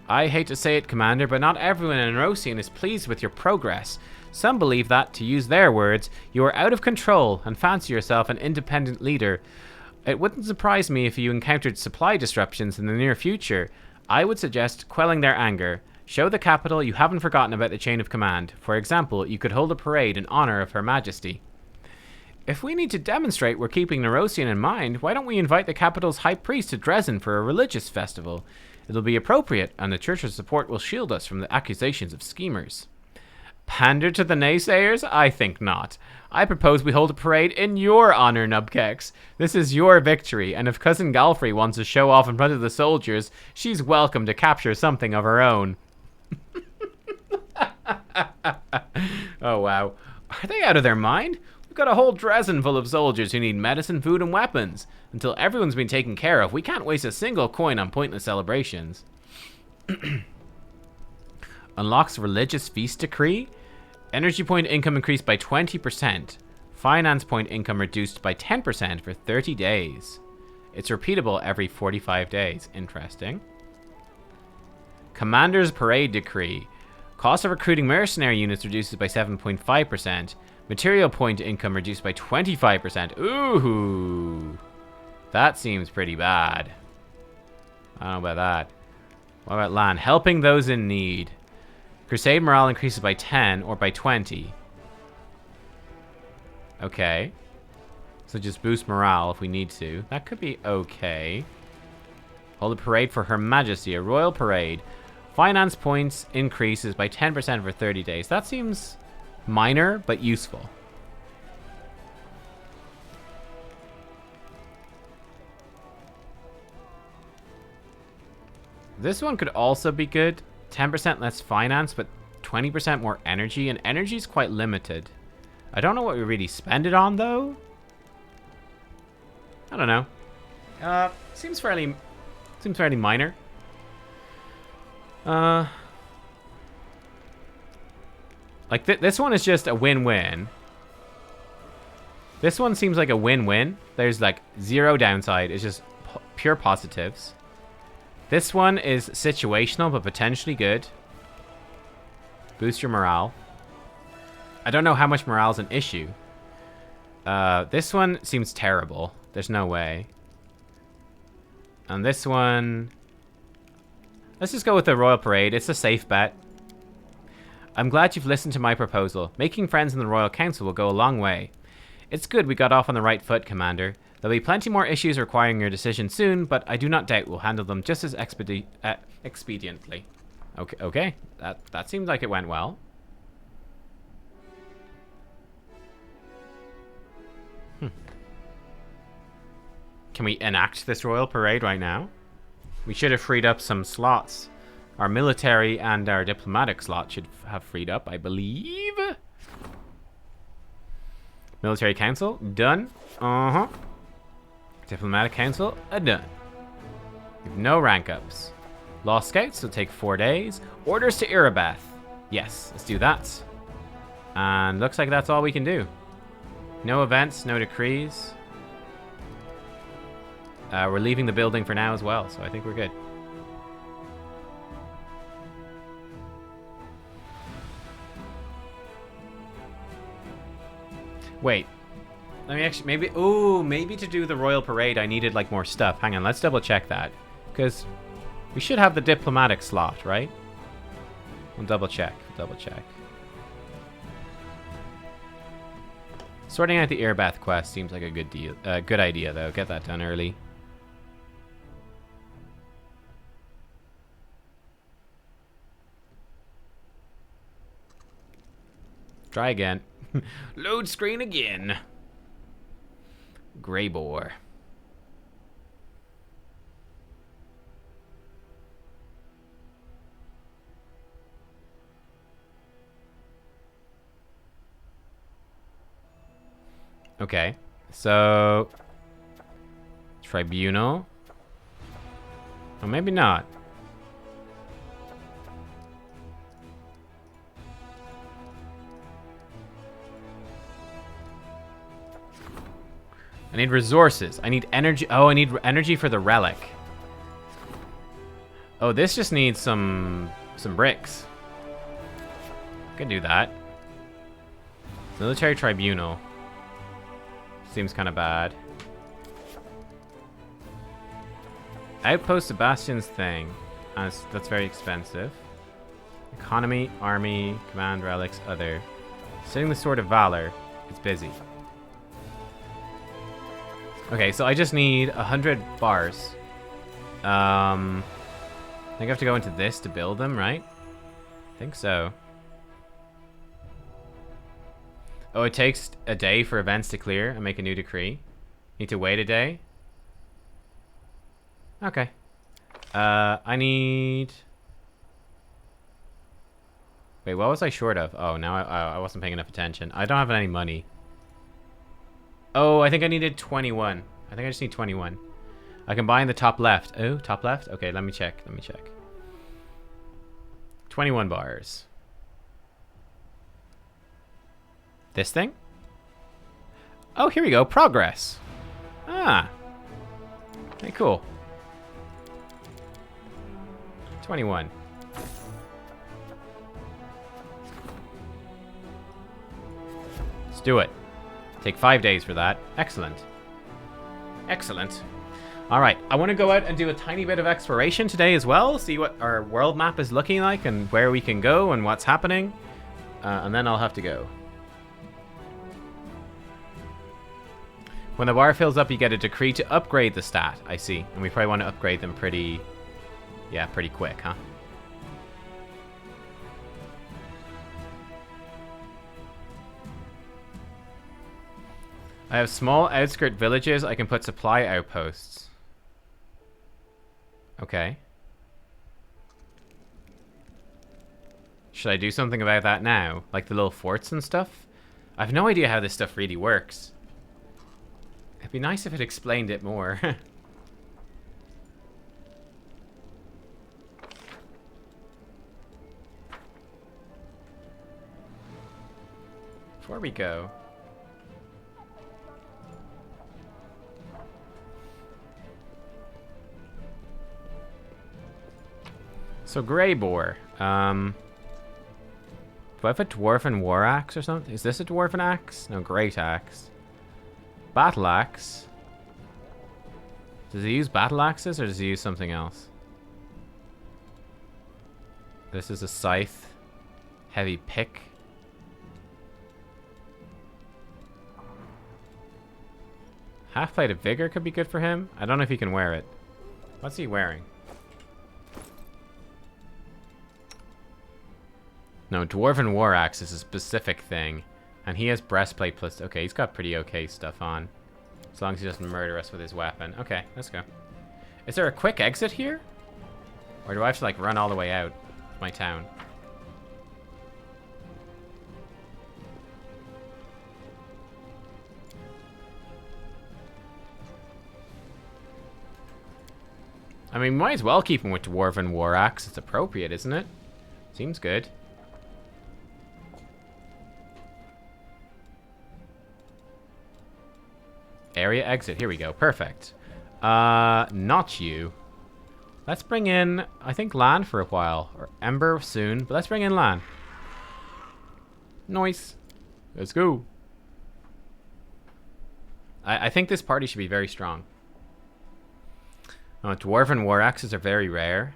I hate to say it, Commander, but not everyone in Rosian is pleased with your progress. Some believe that, to use their words, you are out of control and fancy yourself an independent leader. It wouldn't surprise me if you encountered supply disruptions in the near future. I would suggest quelling their anger. Show the capital you haven't forgotten about the chain of command. For example, you could hold a parade in honor of Her Majesty. If we need to demonstrate we're keeping Nerosian in mind, why don't we invite the capital's high priest to Drezen for a religious festival? It'll be appropriate, and the church's support will shield us from the accusations of schemers. Pander to the naysayers? I think not. I propose we hold a parade in your honor, nubkeks. This is your victory, and if Cousin Galfrey wants to show off in front of the soldiers, she's welcome to capture something of her own. Oh, wow. Are they out of their mind? We've got a whole Drezen full of soldiers who need medicine, food, and weapons. Until everyone's been taken care of, we can't waste a single coin on pointless celebrations. Unlocks religious feast decree. Energy point income increased by 20%. Finance point income reduced by 10% for 30 days. It's repeatable every 45 days. Interesting. Commander's Parade Decree. Cost of recruiting mercenary units reduces by 7.5%. Material point income reduced by 25%. Ooh. That seems pretty bad. I don't know about that. What about land? Helping those in need. Crusade morale increases by 10 or by 20. Okay. So just boost morale if we need to. That could be okay. Hold a parade for Her Majesty, a royal parade. Finance points increases by 10% for 30 days. That seems minor, but useful. This one could also be good. 10% less finance, but 20% more energy, and energy is quite limited. I don't know what we really spend it on, though. I don't know. Seems fairly minor. Like this one is just a win-win. This one seems like a win-win. There's like zero downside. It's just pure positives. This one is situational, but potentially good. Boost your morale. I don't know how much morale is an issue. This one seems terrible. There's no way. And this one... Let's just go with the Royal Parade. It's a safe bet. I'm glad you've listened to my proposal. Making friends in the Royal Council will go a long way. It's good we got off on the right foot, Commander. There'll be plenty more issues requiring your decision soon, but I do not doubt we'll handle them just as expediently. Okay. That seemed like it went well. Can we enact this royal parade right now? We should have freed up some slots. Our military and our diplomatic slot should have freed up, I believe. Military Council, done. Diplomatic Council, done. We have no rank ups. Lost Scouts will take 4 days. Orders to Irabeth. Yes, let's do that. And looks like that's all we can do. No events, no decrees. We're leaving the building for now as well, so I think we're good. Wait. Let me actually, maybe to do the royal parade I needed like more stuff. Hang on, let's double check that. Because we should have the diplomatic slot, right? We'll double check. Sorting out the Irabeth quest seems like a good idea though. Get that done early. Try again. Load screen again. Greybor. Okay, so Tribunal. Oh, maybe not. I need resources. I need energy. Oh, I need energy for the relic. Oh, this just needs some bricks. Could do that. Military Tribunal. Seems kind of bad. Outpost Sebastian's thing. That's very expensive. Economy, Army, Command, Relics, Other. Sitting the Sword of Valor. It's busy. Okay, so I just need 100 bars. I think I have to go into this to build them, right? I think so. Oh, it takes a day for events to clear and make a new decree. Need to wait a day? Okay. I need... Wait, what was I short of? Oh, now I wasn't paying enough attention. I don't have any money. Oh, I think I needed 21. I think I just need 21. I can buy in the top left. Oh, top left? Okay, let me check. 21 bars. This thing? Oh, here we go. Progress. Ah. Okay, cool. 21. Let's do it. Take 5 days for that. Excellent. Excellent. Alright, I want to go out and do a tiny bit of exploration today as well. See what our world map is looking like and where we can go and what's happening. And then I'll have to go. When the bar fills up, you get a decree to upgrade the stat. I see. And we probably want to upgrade them pretty... Yeah, pretty quick, huh? I have small outskirt villages. I can put supply outposts. Okay. Should I do something about that now? Like the little forts and stuff? I have no idea how this stuff really works. It'd be nice if it explained it more. Before we go... So Greybor, do I have a Dwarven War Axe or something? Is this a Dwarven Axe? No, Great Axe. Battle Axe. Does he use Battle Axes or does he use something else? This is a Scythe. Heavy Pick. Half Plate of Vigor could be good for him. I don't know if he can wear it. What's he wearing? No, Dwarven War Axe is a specific thing. And he has Breastplate plus... Okay, he's got pretty okay stuff on. As long as he doesn't murder us with his weapon. Okay, let's go. Is there a quick exit here? Or do I have to, like, run all the way out of my town? I mean, might as well keep him with Dwarven War Axe. It's appropriate, isn't it? Seems good. Area exit. Here we go. Perfect. Not you. Let's bring in, I think, Lan for a while. Or Ember soon. But let's bring in Lan. Nice. Let's go. I think this party should be very strong. Oh, Dwarven War Axes are very rare.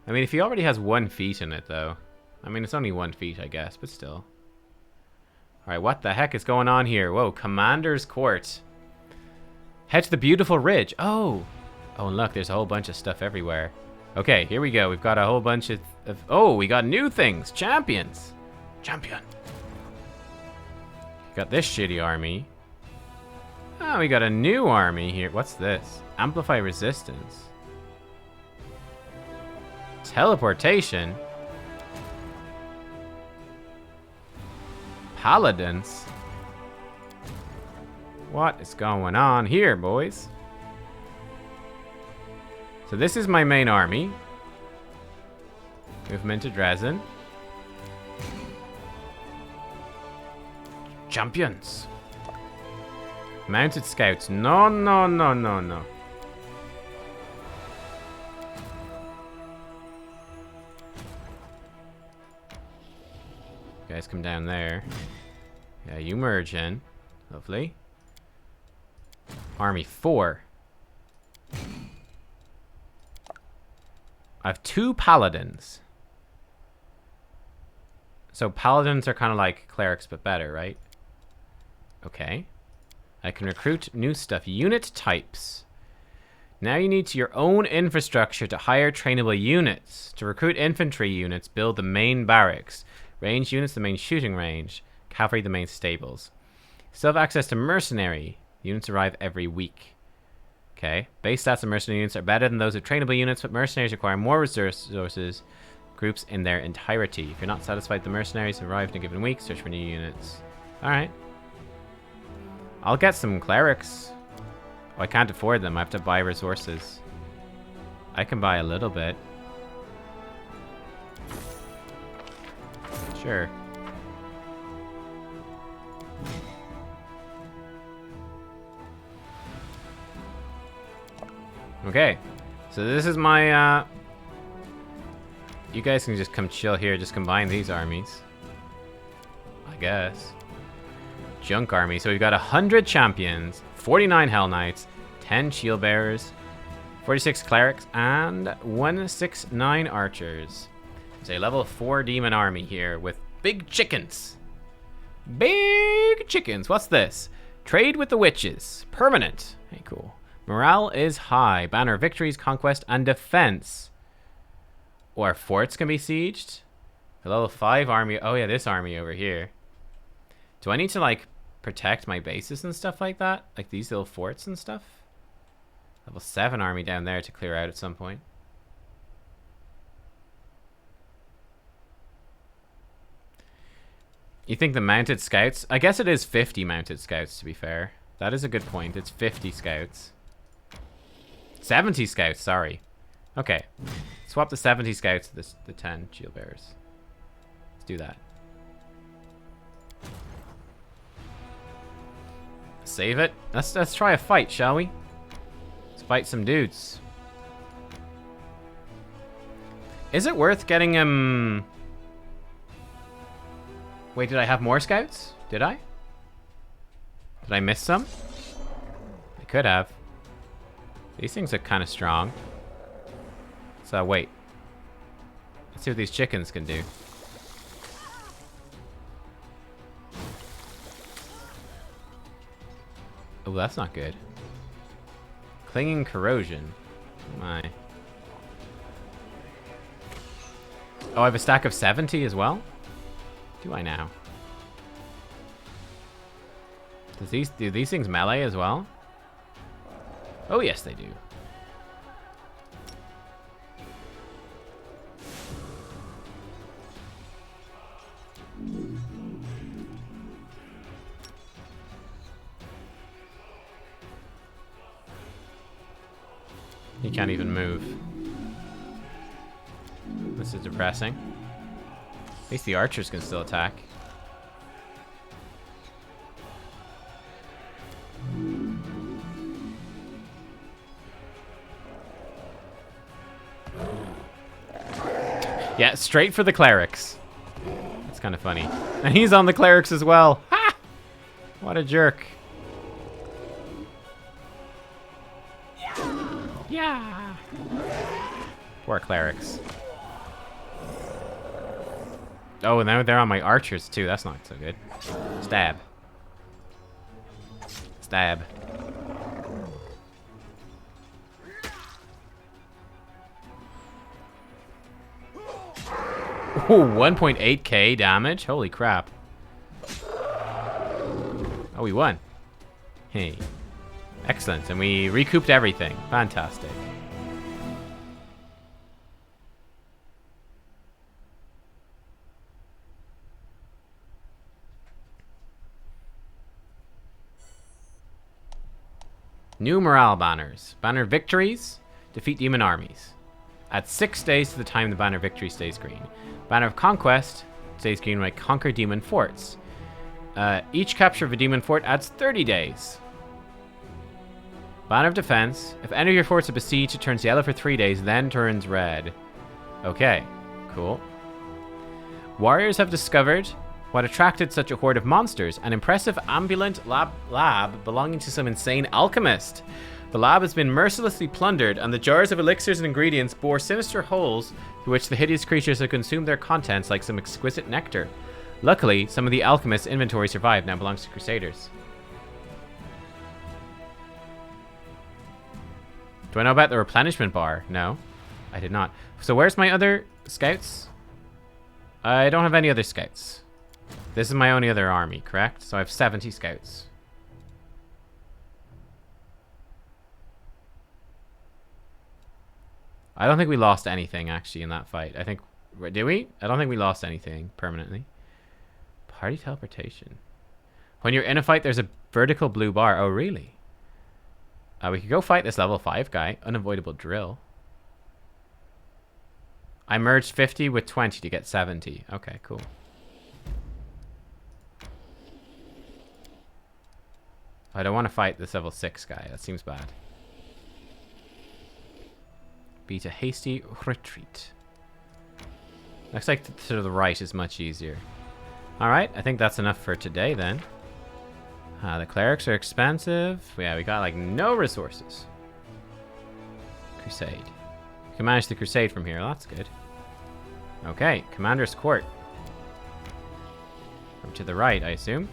I mean, if he already has 1 feat in it, though. I mean, it's only 1 feat, I guess, but still. Alright, what the heck is going on here? Whoa, Commander's Court. Head to the beautiful ridge. Oh! Oh, and look, there's a whole bunch of stuff everywhere. Okay, here we go. We've got a whole bunch of... Oh, we got new things. Champions. Champion. Got this shitty army. Oh, we got a new army here. What's this? Amplify resistance. Teleportation. Paladins. What is going on here, boys? So this is my main army. Movement to Drezen. Champions. Mounted scouts. No, no, no, no, no. You guys come down there. Yeah, you merge in. Lovely. Army 4. I have 2 paladins. So paladins are kind of like clerics, but better, right? Okay. I can recruit new stuff. Unit types. Now you need your own infrastructure to hire trainable units. To recruit infantry units, build the main barracks. Range units, the main shooting range. Cavalry, the main stables. Still have access to mercenary. Units arrive every week. Okay. Base stats of mercenary units are better than those of trainable units, but mercenaries require more resources. Groups in their entirety. If you're not satisfied with the mercenaries who arrived in a given week, search for new units. Alright. I'll get some clerics. Oh, I can't afford them. I have to buy resources. I can buy a little bit. Sure. Okay. So this is my, you guys can just come chill here. Just combine these armies. I guess. Junk army. So we've got 100 champions, 49 hell knights, 10 shield bearers, 46 clerics, and 169 archers. It's a level 4 demon army here with big chickens. Big chickens. What's this? Trade with the witches. Permanent. Hey, cool. Morale is high. Banner of victories, conquest, and defense. Or forts can be sieged. A level 5 army. Oh yeah, this army over here. Do I need to like protect my bases and stuff like that? Like these little forts and stuff? Level 7 army down there to clear out at some point. You think the mounted scouts? I guess it is 50 mounted scouts, to be fair. That is a good point. It's 50 scouts. 70 scouts, sorry. Okay. Swap the 70 scouts to the 10 shield bearers. Let's do that. Save it. Let's try a fight, shall we? Let's fight some dudes. Is it worth getting Wait, did I have more scouts? Did I? Did I miss some? I could have. These things are kind of strong. So wait. Let's see what these chickens can do. Oh, that's not good. Clinging corrosion. Oh my. Oh, I have a stack of 70 as well? Do I now? Do these things melee as well? Oh yes, they do. He can't even move. This is depressing. At least the archers can still attack. Yeah, straight for the clerics. That's kind of funny. And he's on the clerics as well. Ha! What a jerk. Yeah. Poor clerics. Oh, and now they're on my archers too. That's not so good. Stab. Stab. Ooh, 1.8k damage? Holy crap. Oh, we won. Hey. Excellent, and we recouped everything. Fantastic. New morale banners. Banner victories. Defeat demon armies. Add 6 days to the time the banner victory stays green. Banner of conquest stays green when I conquer demon forts. Each capture of a demon fort adds 30 days. Banner of defense. If any of your forts are besieged, it turns yellow for 3 days, then turns red. Okay, cool. Warriors have discovered what attracted such a horde of monsters, an impressive ambulant lab belonging to some insane alchemist. The lab has been mercilessly plundered, and the jars of elixirs and ingredients bore sinister holes through which the hideous creatures have consumed their contents like some exquisite nectar. Luckily, some of the alchemist's inventory survived, now belongs to Crusaders. Do I know about the replenishment bar? No, I did not. So where's my other scouts? I don't have any other scouts. This is my only other army, correct? So I have 70 scouts. I don't think we lost anything, actually, in that fight. I think... Did we? I don't think we lost anything permanently. Party teleportation. When you're in a fight, there's a vertical blue bar. Oh, really? We could go fight this level 5 guy. Unavoidable drill. I merged 50 with 20 to get 70. Okay, cool. I don't want to fight this level 6 guy. That seems bad. Beat a hasty retreat. Looks like to the right is much easier. Alright, I think that's enough for today then. The clerics are expensive. Yeah, we got like no resources. Crusade. We can manage the crusade from here. Well, that's good. Okay, Commander's Court. From to the right, I assume.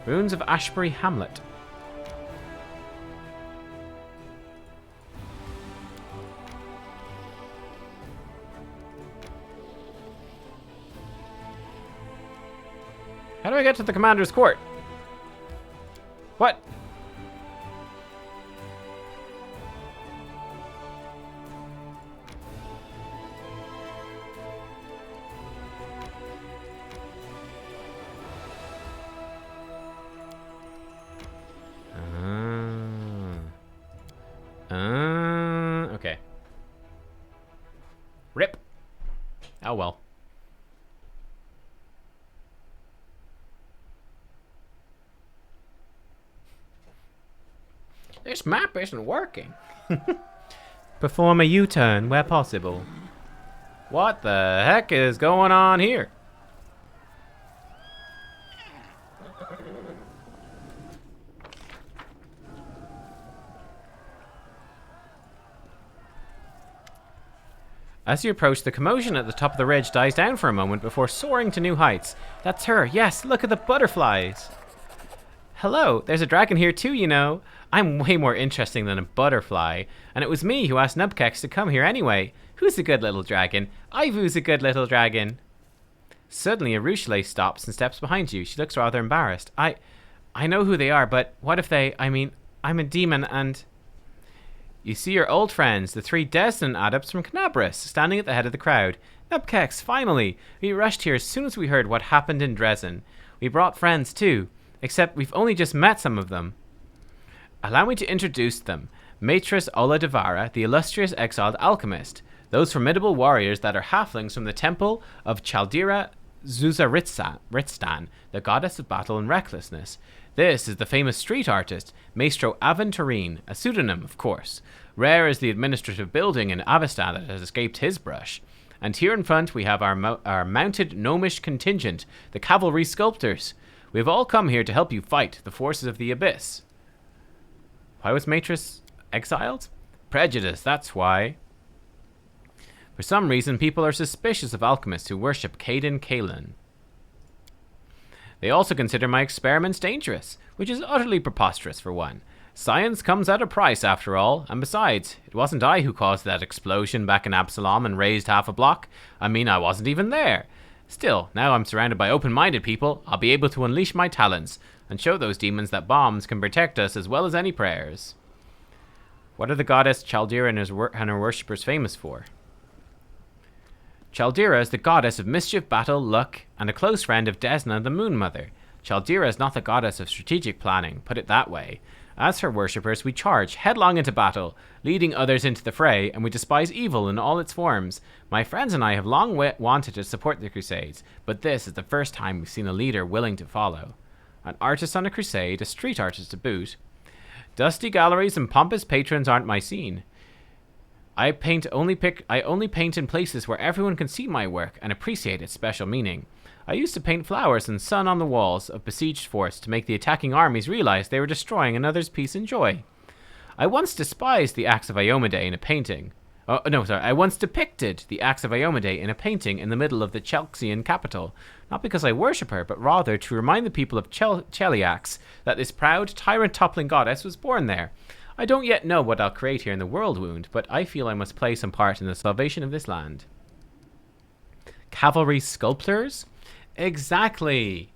Ruins of Ashbury Hamlet. How do I get to the Commander's Court? What? Okay. Rip. Oh well. This map isn't working. Perform a U-turn where possible. What the heck is going on here? As you approach, the commotion at the top of the ridge dies down for a moment before soaring to new heights. That's her. Yes, look at the butterflies. Hello, there's a dragon here too, you know. I'm way more interesting than a butterfly. And it was me who asked Nubkeks to come here anyway. Who's a good little dragon? Ivu's a good little dragon. Suddenly, Arueshalae stops and steps behind you. She looks rather embarrassed. I know who they are, but what if they... I'm a demon and... You see your old friends, the 3 Drezen adepts from Knabris, standing at the head of the crowd. Nubkeks, finally! We rushed here as soon as we heard what happened in Drezen. We brought friends too, except we've only just met some of them. Allow me to introduce them. Matress Ola Devara, the illustrious exiled alchemist. Those formidable warriors that are halflings from the temple of Chaldira Zuzaritstan, the goddess of battle and recklessness. This is the famous street artist, Maestro Aventurine, a pseudonym, of course. Rare is the administrative building in Avestan that has escaped his brush. And here in front we have our mounted gnomish contingent, the cavalry sculptors. We have all come here to help you fight the forces of the Abyss. Why was Matress exiled? Prejudice, that's why. For some reason, people are suspicious of alchemists who worship Caden Kalen. They also consider my experiments dangerous, which is utterly preposterous for one. Science comes at a price, after all, and besides, it wasn't I who caused that explosion back in Absalom and raised half a block. I mean, I wasn't even there. Still, now I'm surrounded by open-minded people, I'll be able to unleash my talents and show those demons that bombs can protect us as well as any prayers. What are the goddess Chaldera and her worshippers famous for? Chaldera is the goddess of mischief, battle, luck, and a close friend of Desna, the Moon Mother. Chaldera is not the goddess of strategic planning, put it that way. As her worshippers, we charge headlong into battle, leading others into the fray, and we despise evil in all its forms. My friends and I have long wanted to support the Crusades, but this is the first time we've seen a leader willing to follow. An artist on a crusade, a street artist to boot. Dusty galleries and pompous patrons aren't my scene. I only paint in places where everyone can see my work and appreciate its special meaning. I used to paint flowers and sun on the walls of besieged forts to make the attacking armies realize they were destroying another's peace and joy. I once despised the acts of Iomedae in a painting. I once depicted the acts of Iomedae in a painting in the middle of the Chalcian capital, not because I worship her, but rather to remind the people of Cheliax that this proud, tyrant-toppling goddess was born there. I don't yet know what I'll create here in the World Wound, but I feel I must play some part in the salvation of this land. Cavalry sculptors? Exactly!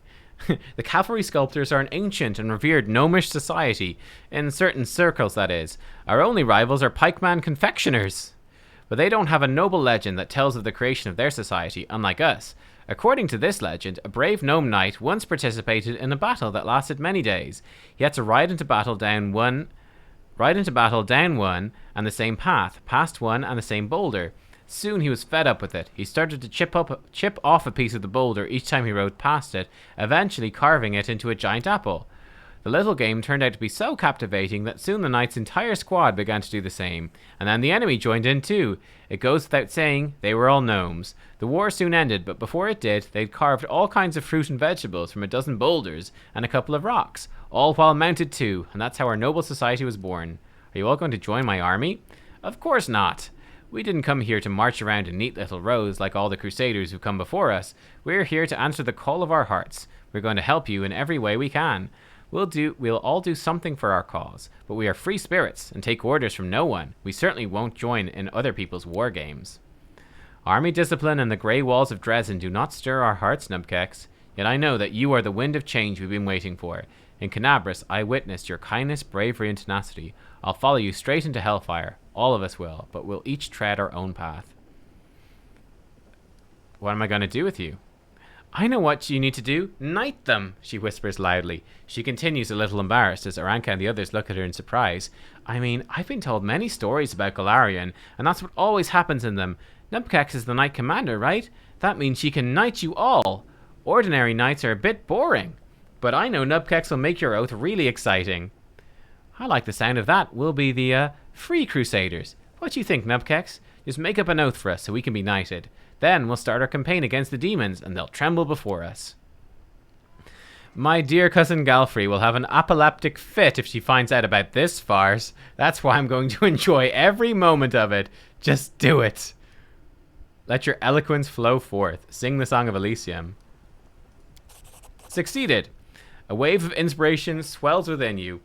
The cavalry sculptors are an ancient and revered gnomish society, in certain circles that is. Our only rivals are pikeman confectioners. But they don't have a noble legend that tells of the creation of their society, unlike us. According to this legend, a brave gnome knight once participated in a battle that lasted many days. He had to ride into battle down one and the same path, past one and the same boulder. Soon he was fed up with it. He started to chip off a piece of the boulder each time he rode past it, eventually carving it into a giant apple. The little game turned out to be so captivating that soon the knight's entire squad began to do the same, and then the enemy joined in too. It goes without saying, they were all gnomes. The war soon ended, but before it did, they'd carved all kinds of fruit and vegetables from a dozen boulders and a couple of rocks, all while mounted too, and that's how our noble society was born. Are you all going to join my army? Of course not. We didn't come here to march around in neat little rows like all the Crusaders who've come before us. We're here to answer the call of our hearts. We're going to help you in every way we can. We'll all do something for our cause, but we are free spirits and take orders from no one. We certainly won't join in other people's war games. Army discipline and the grey walls of Drezen do not stir our hearts, nubkeks. Yet I know that you are the wind of change we've been waiting for. In Canabras, I witnessed your kindness, bravery, and tenacity. I'll follow you straight into hellfire. All of us will, but we'll each tread our own path. What am I going to do with you? I know what you need to do. Knight them, she whispers loudly. She continues a little embarrassed as Aranka and the others look at her in surprise. I mean, I've been told many stories about Golarion, and that's what always happens in them. Nubkeks is the knight commander, right? That means she can knight you all. Ordinary knights are a bit boring. But I know Nubkeks will make your oath really exciting. I like the sound of that. We'll be the, Free Crusaders. What do you think, Nubkeks? Just make up an oath for us so we can be knighted. Then we'll start our campaign against the demons, and they'll tremble before us. My dear cousin Galfrey will have an apoplectic fit if she finds out about this farce. That's why I'm going to enjoy every moment of it. Just do it. Let your eloquence flow forth. Sing the Song of Elysium. Succeeded. A wave of inspiration swells within you.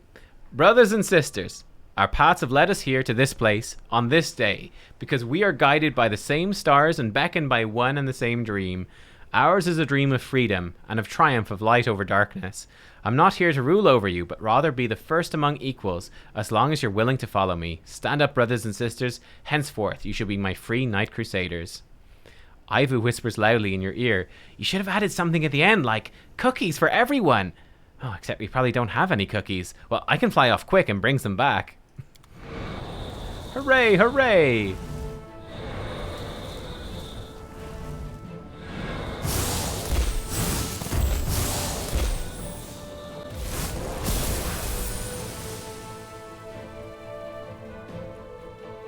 Brothers and sisters, our paths have led us here to this place on this day because we are guided by the same stars and beckoned by one and the same dream. Ours is a dream of freedom and of triumph of light over darkness. I'm not here to rule over you, but rather be the first among equals as long as you're willing to follow me. Stand up, brothers and sisters. Henceforth, you shall be my free knight crusaders. Ivu whispers loudly in your ear, you should have added something at the end like cookies for everyone. Oh, except we probably don't have any cookies. Well, I can fly off quick and bring some back. Hooray, hooray!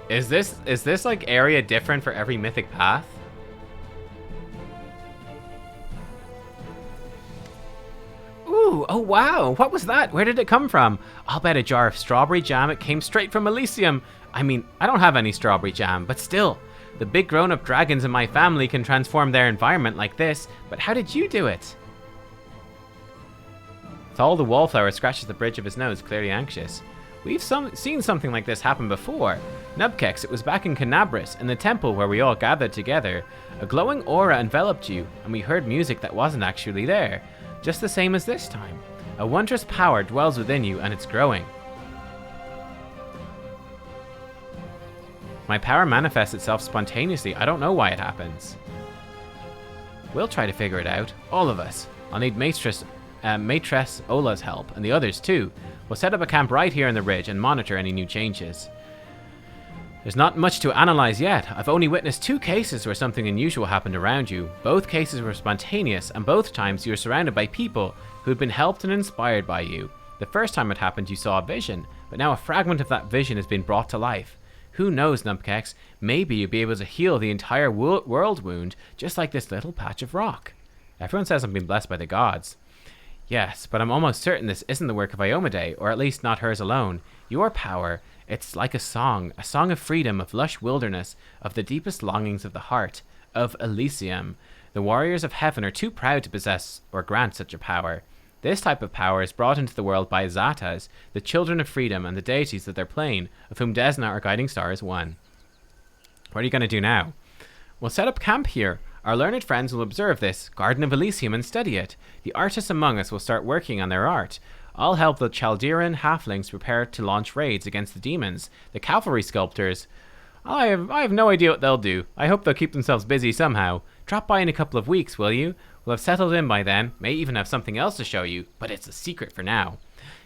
Is this like area different for every mythic path? Ooh, oh wow, what was that? Where did it come from? I'll bet a jar of strawberry jam. It came straight from Elysium. I mean, I don't have any strawberry jam, but still. The big grown-up dragons in my family can transform their environment like this, but how did you do it? Thal the wallflower scratches the bridge of his nose, clearly anxious. We've seen something like this happen before. Nubkeks, it was back in Canabris, in the temple where we all gathered together. A glowing aura enveloped you, and we heard music that wasn't actually there. Just the same as this time. A wondrous power dwells within you, and it's growing. My power manifests itself spontaneously. I don't know why it happens. We'll try to figure it out. All of us. I'll need Matress Ola's help, and the others too. We'll set up a camp right here in the ridge and monitor any new changes. There's not much to analyze yet. I've only witnessed 2 cases where something unusual happened around you. Both cases were spontaneous, and both times you were surrounded by people who had been helped and inspired by you. The first time it happened, you saw a vision, but now a fragment of that vision has been brought to life. Who knows, Nubkeks? Maybe you'll be able to heal the entire world wound, just like this little patch of rock. Everyone says I'm being blessed by the gods. Yes, but I'm almost certain this isn't the work of Iomedae, or at least not hers alone. Your power, it's like a song of freedom, of lush wilderness, of the deepest longings of the heart, of Elysium. The warriors of heaven are too proud to possess or grant such a power. This type of power is brought into the world by Azatas, the children of freedom, and the deities of their plane, of whom Desna, our guiding star, is one. What are you going to do now? We'll set up camp here. Our learned friends will observe this Garden of Elysium and study it. The artists among us will start working on their art. I'll help the Chaldean halflings prepare to launch raids against the demons. The cavalry sculptors, I have no idea what they'll do. I hope they'll keep themselves busy somehow. Drop by in a couple of weeks, will you? We'll have settled in by then. May even have something else to show you, but it's a secret for now.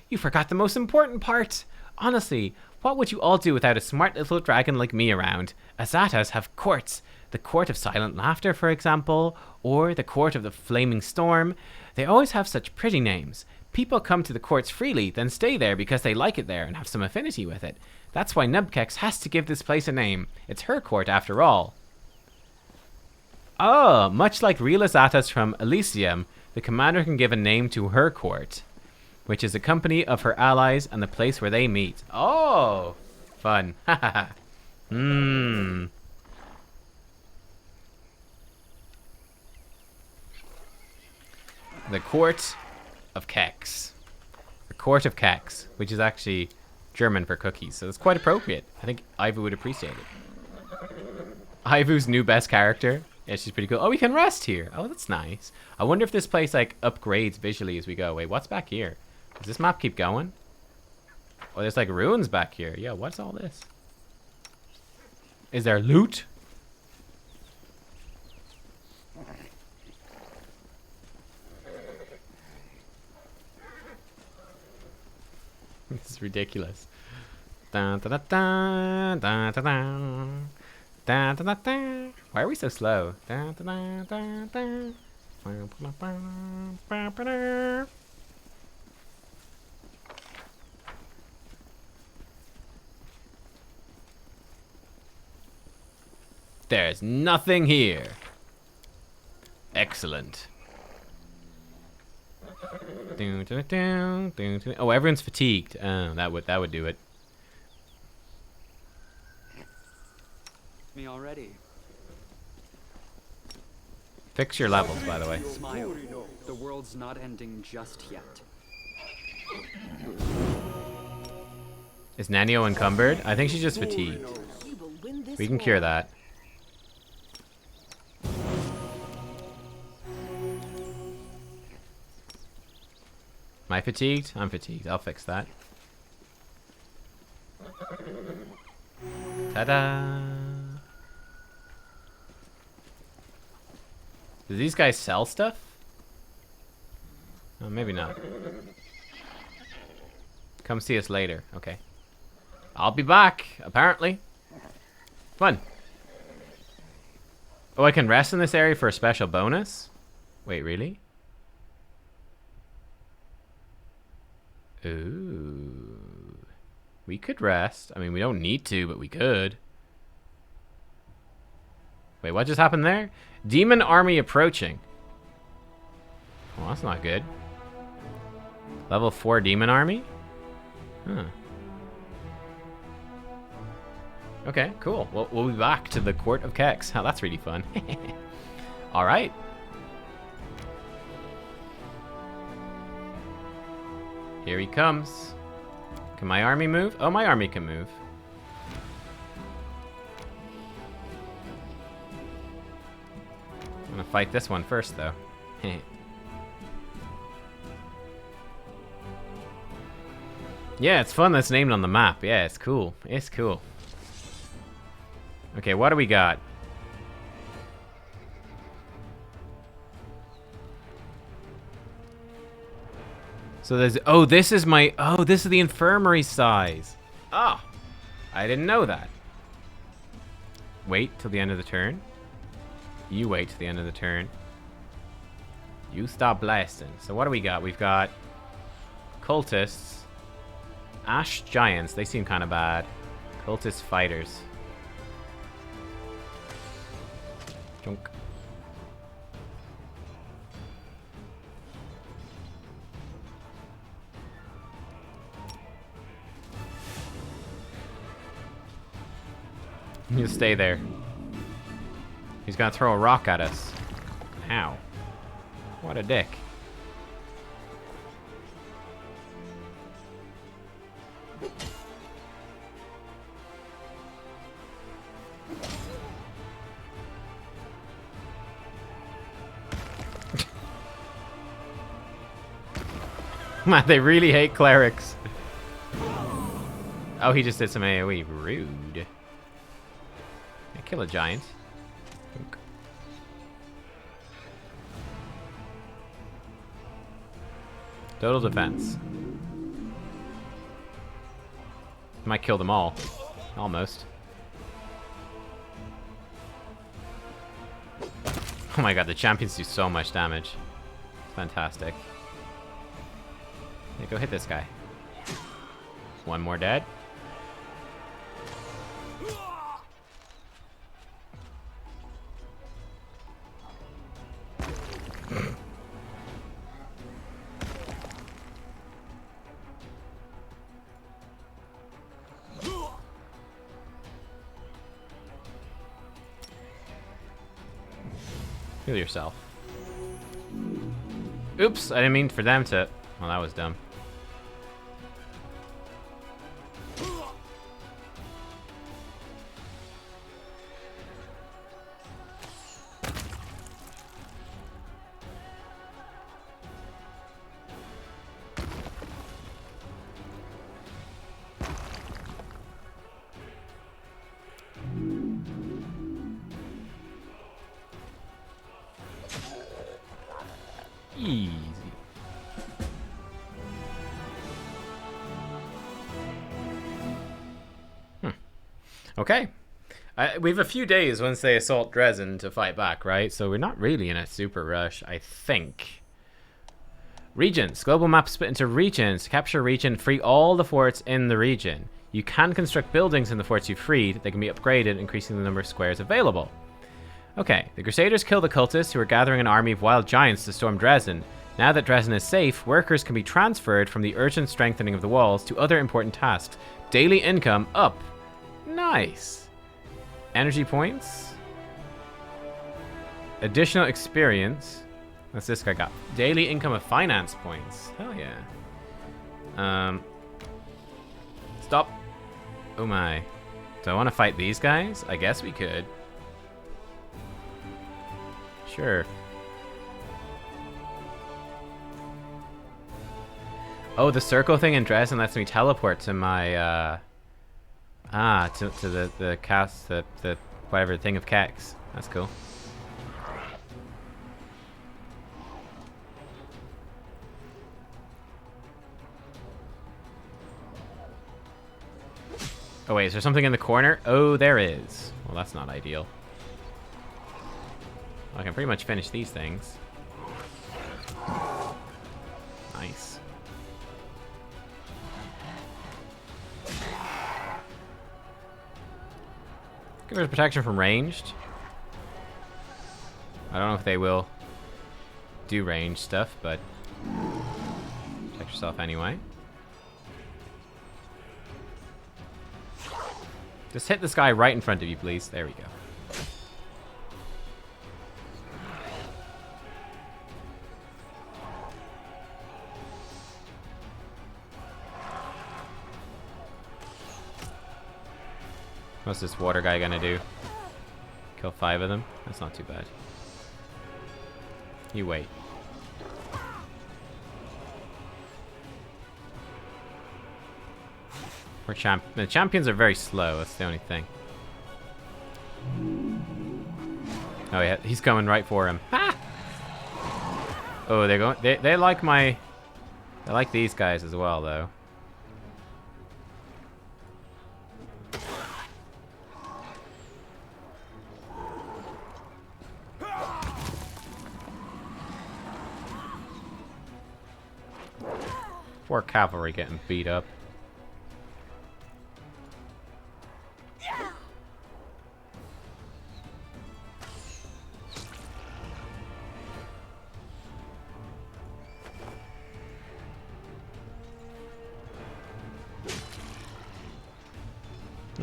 You forgot the most important part. Honestly, what would you all do without a smart little dragon like me around? Azatas have courts. The Court of Silent Laughter, for example, or the Court of the Flaming Storm. They always have such pretty names. People come to the courts freely, then stay there because they like it there and have some affinity with it. That's why Nubkeks has to give this place a name. It's her court after all. Oh, much like real Azatas from Elysium, the commander can give a name to her court, which is the company of her allies and the place where they meet. Oh, fun. Hahaha. The Court of Keks. The Court of Keks, which is actually German for cookies, so it's quite appropriate. I think Ivu would appreciate it. Ivu's new best character. Yeah, she's pretty cool. Oh, we can rest here. Oh, that's nice. I wonder if this place, like, upgrades visually as we go. Wait, what's back here? Does this map keep going? Oh, there's, like, ruins back here. Yeah, what's all this? Is there loot? This is ridiculous. Dun, dun, dun, dun, dun, dun, dun, dun, dun. Why are we so slow? Dun, dun, dun, dun, dun. There's nothing here. Excellent. Oh, everyone's fatigued. Oh, that would do it. Me already. Fix your levels, by the way. Smile. The world's not ending just yet. Is Nenio encumbered? I think she's just fatigued. We can cure that. Am I fatigued? I'm fatigued. I'll fix that. Ta-da! Do these guys sell stuff? Oh, maybe not. Come see us later. Okay. I'll be back, apparently. Fun. Oh, I can rest in this area for a special bonus? Wait, really? Ooh. We could rest. I mean, we don't need to, but we could. Wait, what just happened there? Demon army approaching. Well, that's not good. Level 4 demon army? Huh. Okay, cool. Well, we'll be back to the Court of Keks. Oh, that's really fun. All right. Here he comes. Can my army move? Oh, my army can move. I'm gonna fight this one first, though. Yeah, it's fun that's named on the map. Yeah, it's cool. It's cool. Okay, what do we got? So there's... Oh, this is my... Oh, this is the infirmary size. Ah, I didn't know that. Wait till the end of the turn. You wait till the end of the turn. You stop blasting. So what do we got? We've got cultists. Ash giants. They seem kind of bad. Cultist fighters. Junk. You stay there. He's gonna throw a rock at us. Ow. What a dick. Man, they really hate clerics. Oh, he just did some AoE. Rude. Yeah, kill a giant. Total defense. Might kill them all. Almost. Oh my god, the champions do so much damage. Fantastic. Yeah, go hit this guy. One more dead. Heal yourself. Oops, I didn't mean for them to... Well, that was dumb. Easy. Okay. We have a few days once they assault Drezen to fight back, right? So we're not really in a super rush, I think. Regions. Global map split into regions. To capture a region, free all the forts in the region. You can construct buildings in the forts you freed. They can be upgraded, increasing the number of squares available. Okay, the Crusaders kill the cultists who are gathering an army of wild giants to storm Drezen. Now that Drezen is safe, workers can be transferred from the urgent strengthening of the walls to other important tasks. Daily income up. Nice. Energy points. Additional experience. What's this guy got? Daily income of finance points. Hell yeah. Stop. Oh my. Do I want to fight these guys? I guess we could. Sure. Oh, the circle thing in Drezen lets me teleport to my, to the cast, the whatever thing of keks. That's cool. Oh wait, is there something in the corner? Oh, there is. Well, that's not ideal. I can pretty much finish these things. Nice. Give us protection from ranged. I don't know if they will do ranged stuff, but protect yourself anyway. Just hit this guy right in front of you, please. There we go. What's this water guy gonna do? Kill 5 of them? That's not too bad. You wait. The champions are very slow, that's the only thing. Oh yeah, he's coming right for him. Ha! Oh, they're going. They like my. They like these guys as well, though. Poor cavalry getting beat up.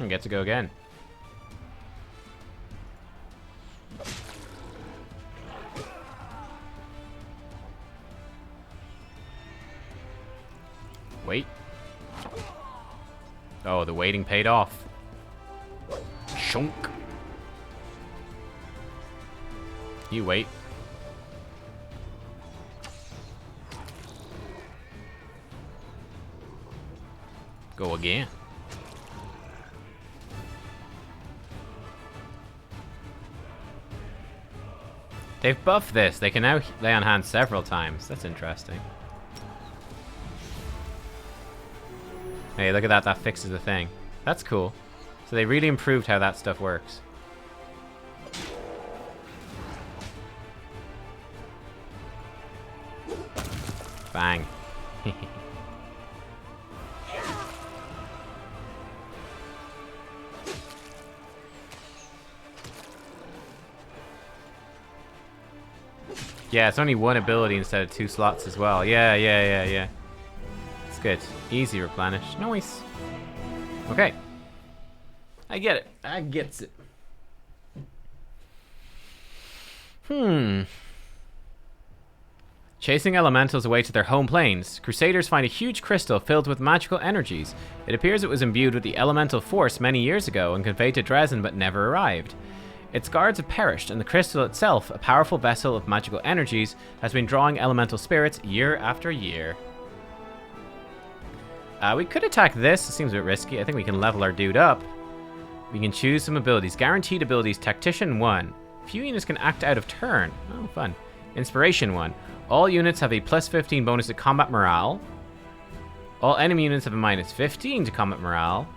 Get to go again. Wait. Oh, the waiting paid off. Shunk. You wait. Go again. They've buffed this. They can now lay on hands several times. That's interesting. Hey, look at that. That fixes the thing. That's cool. So they really improved how that stuff works. Bang. Yeah, it's only one ability instead of 2 slots as well. Yeah. It's good. Easy replenish. Nice. Okay. I get it. I gets it. Chasing elementals away to their home planes, Crusaders find a huge crystal filled with magical energies. It appears it was imbued with the elemental force many years ago and conveyed to Drezen but never arrived. Its guards have perished, and the crystal itself, a powerful vessel of magical energies, has been drawing elemental spirits year after year. We could attack this. It seems a bit risky. I think we can level our dude up. We can choose some abilities. Guaranteed abilities, Tactician 1. Few units can act out of turn. Oh, fun. Inspiration 1. All units have a plus 15 bonus to combat morale. All enemy units have a minus 15 to combat morale.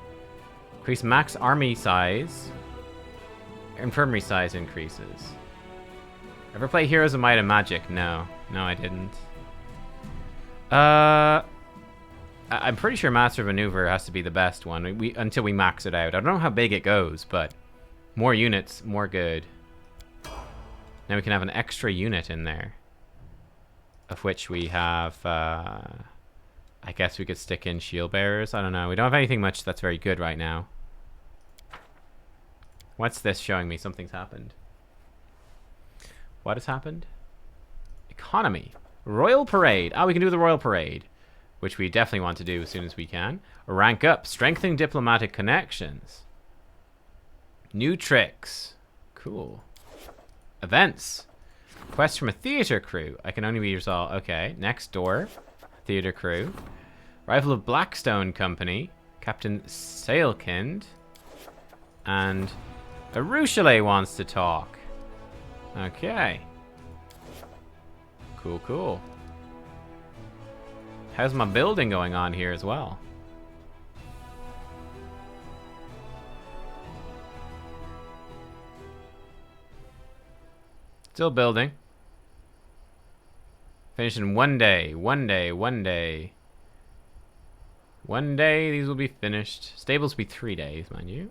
Increase max army size. Infirmary size increases. Ever play Heroes of Might and Magic? No. No, I didn't. I'm pretty sure Master of Maneuver has to be the best one until we max it out. I don't know how big it goes, but more units, more good. Now we can have an extra unit in there. Of which we have... I guess we could stick in Shield Bearers. I don't know. We don't have anything much that's very good right now. What's this showing me? Something's happened. What has happened? Economy. Royal Parade. Ah, we can do the Royal Parade. Which we definitely want to do as soon as we can. Rank up. Strengthening diplomatic connections. New tricks. Cool. Events. Quest from a theater crew. I can only be resolved. Okay. Next door. Theater crew. Rival of Blackstone Company. Captain Sailkind. And... Arueshalae wants to talk. Okay. Cool, cool. How's my building going on here as well? Still building. Finish in 1 day. 1 day. 1 day. 1 day these will be finished. Stables will be 3 days, mind you.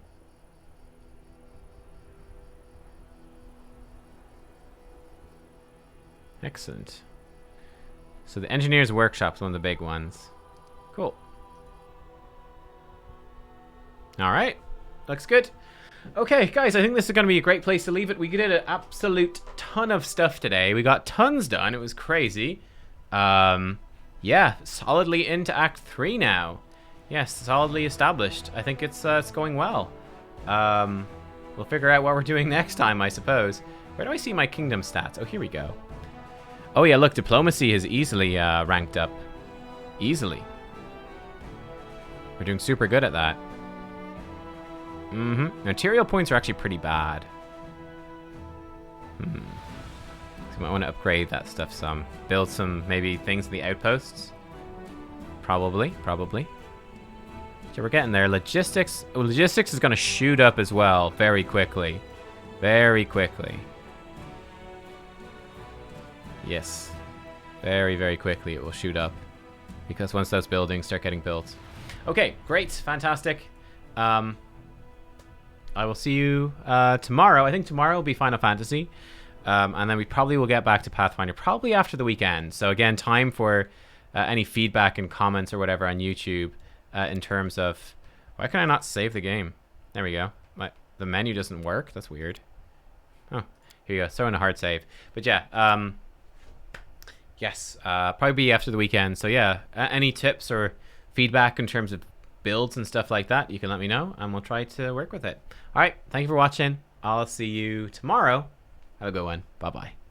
Excellent. So the engineer's workshop's one of the big ones. Cool. Alright. Looks good. Okay, guys, I think this is going to be a great place to leave it. We did an absolute ton of stuff today. We got tons done. It was crazy. Yeah, solidly into Act 3 now. Yes, solidly established. I think it's going well. we'll figure out what we're doing next time, I suppose. Where do I see my kingdom stats? Oh, here we go. Oh yeah, look, diplomacy is easily ranked up. Easily. We're doing super good at that. Material points are actually pretty bad. So we might want to upgrade that stuff some. Build some, maybe, things in the outposts. Probably. So we're getting there. Logistics. Oh, logistics is going to shoot up as well very quickly. Very quickly. Yes. Very, very quickly it will shoot up. Because once those buildings start getting built. Okay, great. Fantastic. I will see you tomorrow. I think tomorrow will be Final Fantasy. And then we probably will get back to Pathfinder probably after the weekend. So again, time for any feedback and comments or whatever on YouTube in terms of... Why can I not save the game? There we go. The menu doesn't work. That's weird. Oh, here you go. Throw in a hard save. But yeah, yes, probably be after the weekend. So yeah, any tips or feedback in terms of builds and stuff like that, you can let me know and we'll try to work with it. All right, thank you for watching. I'll see you tomorrow. Have a good one. Bye-bye.